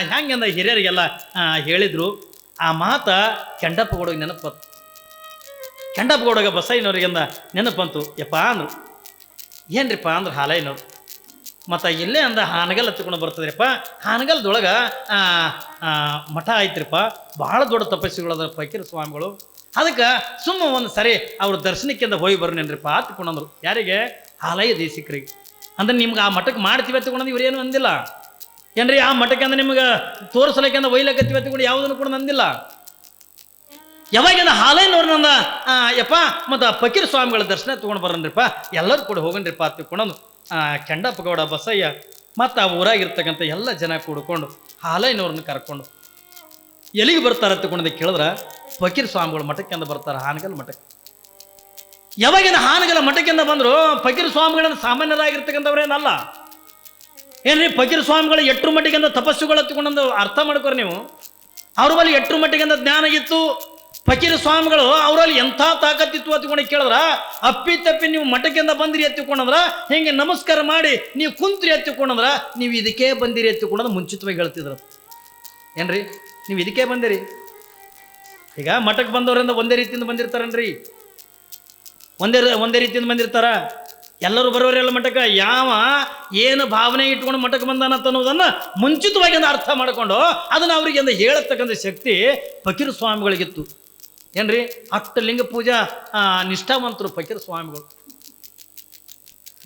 ಹೆಂಗಂದ ಹಿರಿಯರಿಗೆಲ್ಲ ಹೇಳಿದ್ರು. ಆ ಮಾತ ಕೆಂಡಪ್ಪ ಗೌಡಗೆ ನೆನಪಂತು. ಕೆಂಡಪ್ಪ ಗೌಡಗ ಬಸಯ್ಯನವ್ರಿಗೆಂದ ನೆನಪಂತು. ಯಪ್ಪ ಅಂದ್ರು. ಏನ್ರಿಪ್ಪ ಅಂದ್ರೆ ಹಾಲಯ್ಯನವ್ರು ಮತ್ತು ಇಲ್ಲೇ ಅಂದ ಹಾನಗಲ್ ಹತ್ಕೊಂಡು ಬರ್ತದ್ರಿಪ್ಪ, ಹಾನಗಲ್ದೊಳಗೆ ಮಠ ಆಯ್ತ್ರಿಪ್ಪ, ಭಾಳ ದೊಡ್ಡ ತಪಸ್ಸುಗಳದ ಫಕೀರ್ ಸ್ವಾಮಿಗಳು. ಅದಕ್ಕೆ ಸುಮ್ಮ ಒಂದು ಸರಿ ಅವ್ರ ದರ್ಶನಕ್ಕಿಂತ ಹೋಗಿ ಬರ್ನೇನ್ರಿಪ್ಪ ಹತ್ಕೊಂಡ್ರು. ಯಾರಿಗೆ? ಹಾಲಯ್ಯ ದೇಶಿಕರಿಗೆ. ಅಂದ್ರೆ ನಿಮ್ಗೆ ಆ ಮಠಕ್ಕೆ ಮಾಡ್ತೀವಿ ಹತ್ಕೊಂಡ್ ಇವ್ರೇನು ಅಂದಿಲ್ಲ ಏನ್ರಿ. ಆ ಮಠಕ್ಕೆ ಅಂದ್ರೆ ನಿಮ್ಗೆ ತೋರಿಸಲಕ್ಕಿಂತ ಒಯ್ಲಕತ್ತೀವಿ ಹತ್ಕೊಂಡು ಯಾವುದನ್ನು ಕೂಡ ಅಂದಿಲ್ಲ. ಯಾವಾಗಿಂದ ಹಾಲಯ್ಯನವ್ರು ನಂದ ಯಪ್ಪ ಮತ್ತು ಫಕೀರ್ ಸ್ವಾಮಿಗಳ ದರ್ಶನ ತೊಗೊಂಡು ಬರನ್ರಿಪ್ಪ, ಎಲ್ಲರೂ ಕೂಡ ಹೋಗನ್ರಿಪ್ಪ ಹತ್ಕೊಂಡು ಕೆಂಡಪ್ಪ ಗೌಡ ಬಸಯ್ಯ ಮತ್ತು ಆ ಊರಾಗಿರ್ತಕ್ಕಂಥ ಎಲ್ಲ ಜನ ಕೂಡ್ಕೊಂಡು ಹಾಲಯ್ಯನವ್ರನ್ನ ಕರ್ಕೊಂಡು ಎಲ್ಲಿಗೆ ಬರ್ತಾರೆ ತಗೊಂಡು ಕೇಳಿದ್ರೆ ಫಕೀರ್ ಸ್ವಾಮಿಗಳು ಮಠಕ್ಕಿಂದ ಬರ್ತಾರೆ ಹಾನಗಲ್ ಮಠಕ್ಕೆ. ಯಾವಾಗಿಂದ ಹಾನಗಲ್ ಮಠಕ್ಕಿಂದ ಬಂದರು ಫಕೀರ್ ಸ್ವಾಮಿಗಳನ್ನ ಸಾಮಾನ್ಯರಾಗಿರ್ತಕ್ಕಂಥವ್ರೇನಲ್ಲ ಏನ್ರಿ. ಫಕೀರ್ ಸ್ವಾಮಿಗಳು ಎಟ್ರು ಮಟ್ಟಿಗಿಂದ ತಪಸ್ಸುಗಳು ಹತ್ಕೊಂಡಂದು ಅರ್ಥ ಮಾಡ್ಕೊರಿ ನೀವು. ಅವ್ರ ಬಳಿ ಎಟ್ರು ಮಟ್ಟಿಗಿಂದ ಜ್ಞಾನ ಇತ್ತು. ಫಕೀರ್ ಸ್ವಾಮಿಗಳು ಅವರಲ್ಲಿ ಎಂಥ ತಾಕತ್ತಿತ್ತು ಹತ್ಕೊಂಡು ಕೇಳಿದ್ರ ಅಪ್ಪಿ ತಪ್ಪಿ ನೀವು ಮಠಕ್ಕಿಂದ ಬಂದಿರಿ ಎತ್ತಿಕೊಂಡಂದ್ರ ಹಿಂಗೆ ನಮಸ್ಕಾರ ಮಾಡಿ ನೀವು ಕುಂತ್ರಿ ಎತ್ತಿಕೊಂಡಂದ್ರ ನೀವು ಇದಕ್ಕೆ ಬಂದಿರಿ ಎತ್ತಿಕೊಂಡಂದ್ರೆ ಮುಂಚಿತವಾಗಿ ಹೇಳ್ತಿದ್ರು. ಏನ್ರಿ ನೀವು ಇದಕ್ಕೆ ಬಂದಿರಿ. ಈಗ ಮಠಕ್ಕೆ ಬಂದವರಿಂದ ಒಂದೇ ರೀತಿಯಿಂದ ಬಂದಿರ್ತಾರನ್ರಿ, ಒಂದೇ ರೀತಿಯಿಂದ ಬಂದಿರ್ತಾರ. ಎಲ್ಲರೂ ಬರೋರೆಲ್ಲ ಮಠಕ್ಕೆ ಯಾವ ಏನು ಭಾವನೆ ಇಟ್ಕೊಂಡು ಮಠಕ್ಕೆ ಬಂದಾನಂತ ಅನ್ನೋದನ್ನು ಮುಂಚಿತವಾಗಿ ಅರ್ಥ ಮಾಡಿಕೊಂಡು ಅದನ್ನು ಅವರಿಗೆ ಒಂದು ಹೇಳತಕ್ಕಂಥ ಶಕ್ತಿ ಫಕೀರ್ ಸ್ವಾಮಿಗಳಿಗಿತ್ತು. ಏನ್ರಿ ಅಷ್ಟು ಲಿಂಗ ಪೂಜಾ ನಿಷ್ಠಾವಂತರು ಫಕೀರ್ ಸ್ವಾಮಿಗಳು.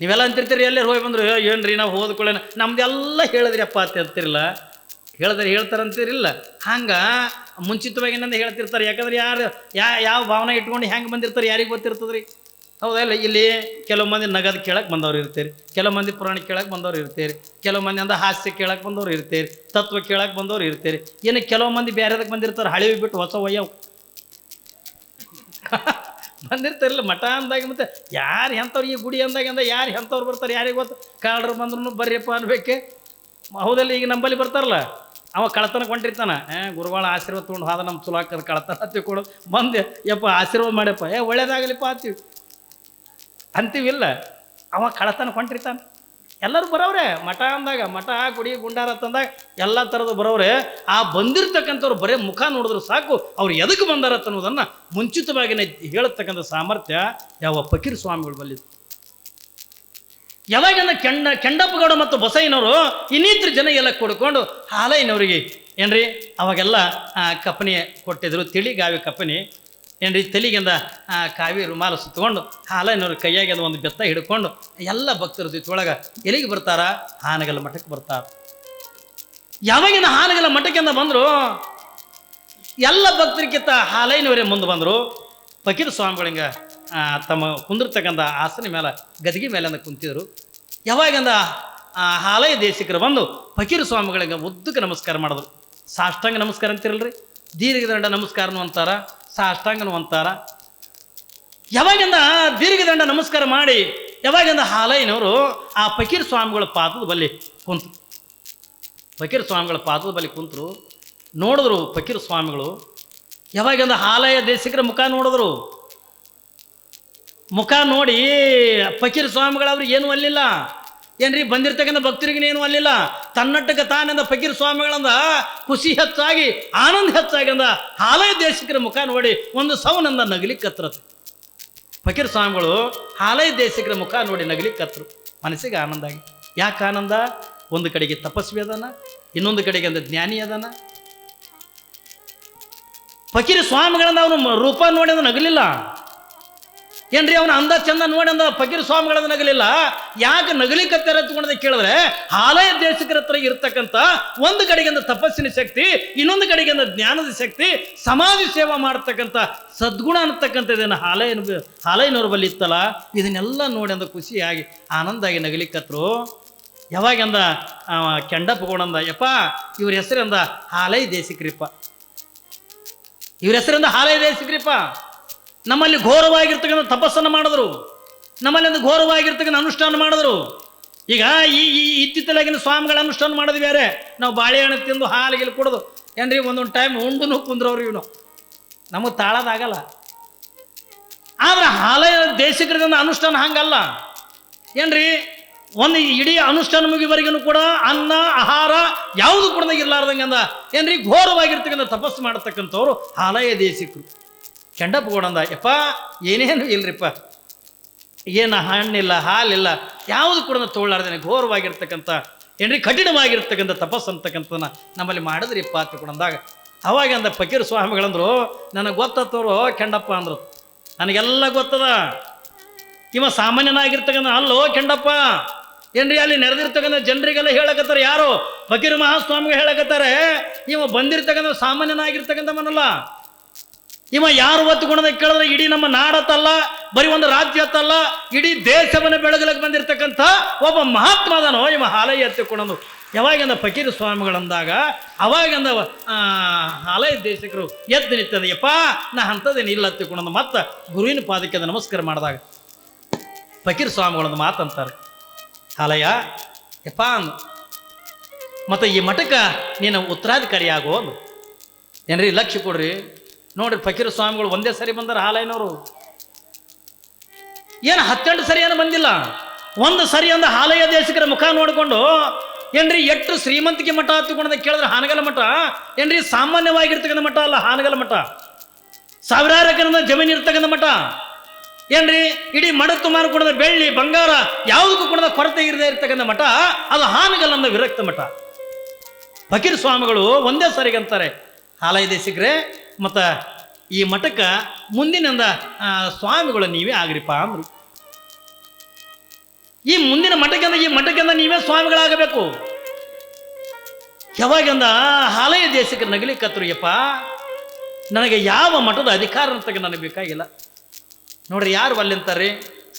ನೀವೆಲ್ಲ ಅಂತಿರ್ತೀರಿ ಎಲ್ಲರೂ ಹೋಗಿ ಬಂದರು, ಏನ್ರಿ ನಾವು ಹೋದ್ಕೊಳ್ಳೇನ ನಮ್ದೆಲ್ಲ ಹೇಳಿದ್ರಿ ಅಪ್ಪ ಅಂತ ಅಂತಿರಲ್ಲ, ಹೇಳ್ತಾರಂತೀರಿಲ್ಲ. ಹಂಗೆ ಮುಂಚಿತವಾಗಿ ಏನಂದ ಹೇಳ್ತಿರ್ತಾರೆ. ಯಾಕಂದ್ರೆ ಯಾವ ಭಾವನೆ ಇಟ್ಕೊಂಡು ಹೆಂಗೆ ಬಂದಿರ್ತಾರೆ ಯಾರಿಗೆ ಗೊತ್ತಿರ್ತದ್ರಿ. ಹೌದಲ್ಲ. ಇಲ್ಲಿ ಕೆಲವು ಮಂದಿ ನಗದು ಕೇಳಕ್ಕೆ ಬಂದವ್ರು ಇರ್ತೀರಿ, ಕೆಲವು ಮಂದಿ ಪುರಾಣ ಕೇಳಕ್ಕೆ ಬಂದವ್ರು ಇರ್ತೀರಿ, ಕೆಲವು ಮಂದಿ ಅಂದ ಹಾಸ್ಯ ಕೇಳಕ್ಕೆ ಬಂದವ್ರು ಇರ್ತೀರಿ, ತತ್ವ ಕೇಳಕ್ಕೆ ಬಂದವ್ರು ಇರ್ತೀರಿ. ಏನು ಕೆಲವು ಮಂದಿ ಬೇರೆದಕ್ಕೆ ಬಂದಿರ್ತಾರೆ, ಹಳೆವು ಬಿಟ್ಟು ಹೊಸ ಒಯ್ಯವು ಬಂದಿರ್ತಾರಿಲ್ಲ ಮಠ ಅಂದಾಗ. ಮತ್ತು ಯಾರು ಎಂಥವ್ರು ಈ ಗುಡಿ ಅಂದಾಗ ಯಾರು ಎಂಥವ್ರು ಬರ್ತಾರೆ ಯಾರಿಗೆ ಗೊತ್ತು. ಕಾಳ್ರು ಬಂದ್ರು ಬರ್ರಿಯಪ್ಪ ಅನ್ಬೇಕೆ. ಹೌದಲ್ಲ. ಈಗ ನಂಬಲ್ಲಿ ಬರ್ತಾರಲ್ಲ, ಅವ ಕಳತನ ಕೊಂಡಿರ್ತಾನೆ, ಗುರುಗಳ ಆಶೀರ್ವಾದ ತೊಗೊಂಡು ಹೋದ ನಮ್ಮ ಚಲೋ ಹಾಕೋದು ಕಳತನ ಹತ್ತಿಕೊಂಡು ಬಂದೆ ಯಪ್ಪ ಆಶೀರ್ವಾದ ಮಾಡ್ಯಪ್ಪ, ಒಳ್ಳೇದಾಗಲಿಪ್ಪ ಅಂತೀವಿ. ಅವ ಕಳತನ ಕೊಂಡಿರ್ತಾನೆ. ಎಲ್ಲರೂ ಬರೋವ್ರೆ. ಮಠ ಅಂದಾಗ ಮಠ ಗುಡಿ ಗುಂಡಾರ ತಂದಾಗ ಎಲ್ಲ ಥರದ ಬರೋವ್ರೆ. ಆ ಬಂದಿರ್ತಕ್ಕಂಥವ್ರು ಬರೀ ಮುಖ ನೋಡಿದ್ರು ಸಾಕು ಅವ್ರು ಎದಕ್ಕೆ ಬಂದಾರ ಅನ್ನೋದನ್ನು ಮುಂಚಿತವಾಗಿನೇ ಹೇಳತಕ್ಕಂಥ ಸಾಮರ್ಥ್ಯ ಯಾವ ಫಕೀರ್ ಸ್ವಾಮಿಗಳು ಬಲ್ಲಿದ್ದು. ಯಾವಾಗಿಂದ ಕೆಂಡಪ್ಪಗೌಡ ಮತ್ತು ಬಸಯ್ಯನವರು ಇನ್ನಿತರ ಜನ ಎಲ್ಲ ಕೊಡ್ಕೊಂಡು ಹಾಲಯ್ಯನವರಿಗೆ ಏನ್ರಿ ಅವಾಗೆಲ್ಲ ಕಪ್ಪನಿ ಕೊಟ್ಟಿದ್ರು, ತಿಳಿ ಗಾವಿ ಕಪ್ಪನಿ ಏನ್ರಿ, ತಲೆಗಿಂದ ಕಾವಿ ರುಮಾಲ ಸುತ್ತಕೊಂಡು ಹಾಲಯ್ಯನವ್ರ ಕೈಯಾಗಿಂದ ಒಂದು ಬೆತ್ತ ಹಿಡ್ಕೊಂಡು ಎಲ್ಲ ಭಕ್ತರು ಜೊತೆಯೊಳಗೆ ಎಲ್ಲಿಗೆ ಬರ್ತಾರ? ಹಾನಗಲ್ಲ ಮಠಕ್ಕೆ ಬರ್ತಾರ. ಯಾವಾಗಿಂದ ಹಾನಗಲ್ಲ ಮಠಕ್ಕಿಂದ ಬಂದರು ಎಲ್ಲ ಭಕ್ತರಿಗಿಂತ ಹಾಲಯ್ಯನವರೇ ಮುಂದೆ ಬಂದರು. ಫಕೀರ್ ಸ್ವಾಮಿಗಳಿಂಗ ತಮ್ಮ ಕುಂದಿರ್ತಕ್ಕಂಥ ಆಸನ ಮೇಲೆ ಗದಿಗೆ ಮೇಲೆ ಕುಂತಿದ್ರು. ಯಾವಾಗಿಂದ ಹಾಲಯ್ಯ ದೇಶಿಕರು ಬಂದು ಫಕೀರ್ ಸ್ವಾಮಿಗಳಿಗೆ ಉದ್ದಕ್ಕೆ ನಮಸ್ಕಾರ ಮಾಡಿದ್ರು. ಸಾಷ್ಟಾಂಗ ನಮಸ್ಕಾರ ಅಂತಿರಲ್ರಿ, ದೀರ್ಘದಂಡ ನಮಸ್ಕಾರನು ಅಂತಾರ, ಸಾಷ್ಟಾಂಗನು ಅಂತಾರ. ಯಾವಾಗಿಂದ ದೀರ್ಘದಂಡ ನಮಸ್ಕಾರ ಮಾಡಿ ಯಾವಾಗಿಂದ ಹಾಲಯ್ಯನವರು ಆ ಫಕೀರ್ ಸ್ವಾಮಿಗಳ ಪಾದದ ಬಳಿ ಕುಂತರು. ಫಕೀರ್ ಸ್ವಾಮಿಗಳ ಪಾದದ ಬಳಿ ಕುಂತರು. ನೋಡಿದ್ರು ಫಕೀರ್ ಸ್ವಾಮಿಗಳು. ಯಾವಾಗಿಂದ ಹಾಲಯ್ಯ ದೇಶಿಕರ ಮುಖ ನೋಡಿದ್ರು. ಮುಖ ನೋಡಿ ಫಕೀರ್ ಸ್ವಾಮಿಗಳವ್ರಿಗೆ ಏನೂ ಅಲ್ಲಿಲ್ಲ ಏನ್ರಿ, ಬಂದಿರ್ತಕ್ಕಂಥ ಭಕ್ತರಿಗೂ ಏನೂ ಅಲ್ಲಿಲ್ಲ. ತನ್ನಟ್ಟಕ್ಕೆ ತಾನಿಂದ ಫಕೀರ್ ಸ್ವಾಮಿಗಳಿಂದ ಖುಷಿ ಹೆಚ್ಚಾಗಿ ಆನಂದ ಹೆಚ್ಚಾಗಿ ಅಂದ ಹಾಲಯ್ಯ ದೇಶಿಕರ ಮುಖ ನೋಡಿ ಒಂದು ಸೌನಂದ ನಗಲಿಕ್ಕತ್ರತು. ಫಕೀರ್ ಸ್ವಾಮಿಗಳು ಹಾಲಯ್ಯ ದೇಶಿಕರ ಮುಖ ನೋಡಿ ನಗಲಿಕ್ಕತ್ರು. ಮನಸ್ಸಿಗೆ ಆನಂದ ಆಗಿ. ಯಾಕೆ ಆನಂದ? ಒಂದು ಕಡೆಗೆ ತಪಸ್ವಿ ಅದಾನ, ಇನ್ನೊಂದು ಕಡೆಗೆ ಅಂದ ಜ್ಞಾನಿ ಅದಾನ. ಫಕೀರ್ ಸ್ವಾಮಿಗಳಿಂದ ಅವನು ರೂಪ ನೋಡಿ ಅಂದ ನಗಲಿಲ್ಲ ಏನ್ರಿ, ಅವನ ಅಂದ ಚಂದ ನೋಡಿ ಅಂದ ಫಕೀರ್ ಸ್ವಾಮಿಗಳದ ನಗಲಿಲ್ಲ. ಯಾಕೆ ನಗಲಿಕತ್ತರ ಹತ್ಕೊಂಡ ಕೇಳಿದ್ರೆ ಹಾಲಯ್ಯ ದೇಶಿಕರ ಹತ್ರ ಇರ್ತಕ್ಕಂಥ ಒಂದು ಕಡೆಗಿಂದ ತಪಸ್ಸಿನ ಶಕ್ತಿ, ಇನ್ನೊಂದು ಕಡೆಗಿಂದ ಜ್ಞಾನದ ಶಕ್ತಿ, ಸಮಾಜ ಸೇವಾ ಮಾಡ್ತಕ್ಕಂಥ ಸದ್ಗುಣ ಅನ್ನತಕ್ಕಂಥದ್ದೇನು ಹಾಲಯ್ಯನವ್ರ ಬಲ್ಲಿ ಇತ್ತಲ್ಲ, ಇದನ್ನೆಲ್ಲ ನೋಡಿ ಅಂದ ಖುಷಿಯಾಗಿ ಆನಂದಾಗಿ ನಗಲಿಕತ್ರು. ಯಾವಾಗಂದ ಕೆಂಡಪ್ಪಗೊಂಡಂದ ಯಪ್ಪ ಇವ್ರ ಹೆಸರಿಂದ ಹಾಲಯ್ಯ ದೇಶಿಕ್ರಿಪ್ಪ, ಇವ್ರ ಹೆಸರಿಂದ ಹಾಲಯ್ಯ ದೇಶಿಕ್ರಿಪ್ಪ. ನಮ್ಮಲ್ಲಿ ಘೋರವಾಗಿರ್ತಕ್ಕಂಥ ತಪಸ್ಸನ್ನು ಮಾಡಿದ್ರು, ನಮ್ಮಲ್ಲಿ ಒಂದು ಘೋರವಾಗಿರ್ತಕ್ಕಂಥ ಅನುಷ್ಠಾನ ಮಾಡಿದ್ರು. ಈಗ ಈ ಇತ್ತಿತ್ತಲಾಗಿನ ಸ್ವಾಮಿಗಳ ಅನುಷ್ಠಾನ ಮಾಡೋದು ಬೇರೆ. ನಾವು ಬಾಳೆಹಣ್ಣು ತಿಂದು ಹಾಲಿಗೆ ಕುಡಿದು ಏನ್ರಿ ಒಂದೊಂದು ಟೈಮ್ ಉಂಡು ಕುಂದ್ರವ್ರು ಇವನು ನಮಗೆ ತಾಳೋದಾಗಲ್ಲ. ಆದ್ರೆ ಹಾಲಯ್ಯ ದೇಶಿಕರಿಂದ ಅನುಷ್ಠಾನ ಹಂಗಲ್ಲ ಏನ್ರಿ, ಒಂದು ಇಡೀ ಅನುಷ್ಠಾನ ಮುಗಿವರೆಗೂ ಕೂಡ ಅನ್ನ ಆಹಾರ ಯಾವುದು ಕೂಡ ಇರ್ಲಾರ್ದಂಗೆ ಅಂದ ಏನ್ರಿ, ಘೋರವಾಗಿರ್ತಕ್ಕಂಥ ತಪಸ್ಸು ಮಾಡತಕ್ಕಂಥವ್ರು ಹಾಲಯ್ಯ ದೇಶಿಕರು. ಕೆಂಡಪ್ಪಗೊಂಡಂದ ಯಪ್ಪ ಏನೇನು ಇಲ್ರಿಪ್ಪ, ಏನು ಹಣ್ಣಿಲ್ಲ ಹಾಲಿಲ್ಲ ಯಾವುದು ಕೂಡ ತೊಗೊಳ್ಳಾರ್ದೇನೆ ಘೋರವಾಗಿರ್ತಕ್ಕಂಥ ಏನ್ರಿ ಕಠಿಣವಾಗಿರ್ತಕ್ಕಂಥ ತಪಸ್ಸು ಅಂತಕ್ಕಂಥನ ನಮ್ಮಲ್ಲಿ ಮಾಡಿದ್ರಿಪ್ಪ ಅಂತಕೊಂಡಂದಾಗ ಅವಾಗಂದ ಫಕೀರ್ ಸ್ವಾಮಿಗಳಂದ್ರು ನನಗೆ ಗೊತ್ತತ್ತವರು ಕೆಂಡಪ್ಪ ಅಂದರು. ನನಗೆಲ್ಲ ಗೊತ್ತದ, ಇವ ಸಾಮಾನ್ಯನಾಗಿರ್ತಕ್ಕಂಥ ಅಲ್ಲೋ ಕೆಂಡಪ್ಪ ಏನ್ರಿ, ಅಲ್ಲಿ ನೆರೆದಿರ್ತಕ್ಕಂಥ ಜನರಿಗೆಲ್ಲ ಹೇಳಕತ್ತಾರೆ. ಯಾರು? ಫಕೀರ್ ಮಹಾಸ್ವಾಮಿಗಳು ಹೇಳಕತ್ತಾರೆ ಇವ ಬಂದಿರ್ತಕ್ಕಂಥ ಸಾಮಾನ್ಯನಾಗಿರ್ತಕ್ಕಂಥವನಲ್ಲ. ಇವ ಯಾರು ಒತ್ತುಕೊಂಡ ಕೇಳಿದ್ರೆ ಇಡೀ ನಮ್ಮ ನಾಡತ್ತಲ್ಲ, ಬರೀ ಒಂದು ರಾಜ್ಯ ಅತ್ತಲ್ಲ, ಇಡೀ ದೇಶವನ್ನು ಬೆಳಗಲಿಕ್ಕೆ ಬಂದಿರತಕ್ಕಂಥ ಒಬ್ಬ ಮಹಾತ್ಮ ಅದನೋ ಇವ ಹಾಲಯ್ಯ ಎತ್ತಿಕೊಂಡಂದು. ಯಾವಾಗಿಂದ ಫಕೀರ್ ಸ್ವಾಮಿಗಳಂದಾಗ ಅವಾಗಿಂದ ಹಾಲಯ್ಯ ದೇಶಿಕರು ಎದ್ದು ನಿಂತದ. ಯಪ್ಪ ನಾ ಅಂಥದ್ದೇನು ಇಲ್ಲ ಎತ್ತಿಕೊಂಡಂದು. ಮತ್ತು ಗುರುವಿನ ಪಾದಕ್ಕೆ ನಮಸ್ಕಾರ ಮಾಡಿದಾಗ ಫಕೀರ್ ಸ್ವಾಮಿಗಳೊಂದು ಮಾತಂತಾರೆ, ಹಾಲಯ್ಯ ಯಪ್ಪ ಅಂದು ಮತ್ತು ಈ ಮಠಕ್ಕೆ ನೀನು ಉತ್ತರಾಧಿಕಾರಿ ಆಗೋ ಅಂದು. ಏನ್ರಿ ಲಕ್ಷ್ಯ ಕೊಡ್ರಿ. ನೋಡ್ರಿ ಫಕೀರ್ ಸ್ವಾಮಿಗಳು ಒಂದೇ ಸರಿ ಬಂದಾರ. ಹಾಲಯ್ಯನವರು ಏನು 18 ಸರಿ ಏನು ಬಂದಿಲ್ಲ, ಒಂದು ಸರಿ ಅಂದ ಹಾಲಯ್ಯ ದೇಶಿಕರ ಮುಖ ನೋಡಿಕೊಂಡು ಏನ್ರಿ ಎಷ್ಟು ಶ್ರೀಮಂತಿಕೆ ಮಠ ಹತ್ತುಕೊಂಡ ಕೇಳಿದ್ರೆ ಹಾನಗಲ ಮಠ ಏನ್ರಿ ಸಾಮಾನ್ಯವಾಗಿರ್ತಕ್ಕಂಥ ಮಠ ಅಲ್ಲ. ಹಾನಗಲ ಮಠ ಸಾವಿರಾರು ಎಕರೆ ಜಮೀನು ಇರ್ತಕ್ಕಂಥ ಮಠ ಏನ್ರಿ, ಇಡೀ ಮಠ ತುಂಬ ಕೊಡದ ಬೆಳ್ಳಿ ಬಂಗಾರ ಯಾವುದಕ್ಕೂ ಕೊಡದ ಕೊರತೆ ಇರದೇ ಇರ್ತಕ್ಕಂಥ ಮಠ ಅದು ಹಾನಗಲ್ ಅಂದ ವಿರಕ್ತ ಮಠ. ಫಕೀರ್ ಸ್ವಾಮಿಗಳು ಒಂದೇ ಸರಿಗೆ ಅಂತಾರೆ, ಹಾಲಯ್ಯ ದೇಶಿಕರೇ ಮತ್ತು ಈ ಮಠಕ್ಕೆ ಮುಂದಿನಿಂದ ಸ್ವಾಮಿಗಳು ನೀವೇ ಆಗ್ರಿಪ್ಪ ಅಂದರು. ಈ ಮುಂದಿನ ಮಠಕ್ಕಿಂದ ನೀವೇ ಸ್ವಾಮಿಗಳಾಗಬೇಕು. ಯಾವಾಗಿಂದ ಹಾಲಯ್ಯ ದೇಶಿಕರು ನಗಲಿಕತ್ರು, ಯಪ್ಪ ನನಗೆ ಯಾವ ಮಠದ ಅಧಿಕಾರ ಅಂತಕ್ಕ ನನಗೆ ಬೇಕಾಗಿಲ್ಲ. ನೋಡ್ರಿ ಯಾರು ಅಲ್ಲಿಂತಾರ್ರಿ,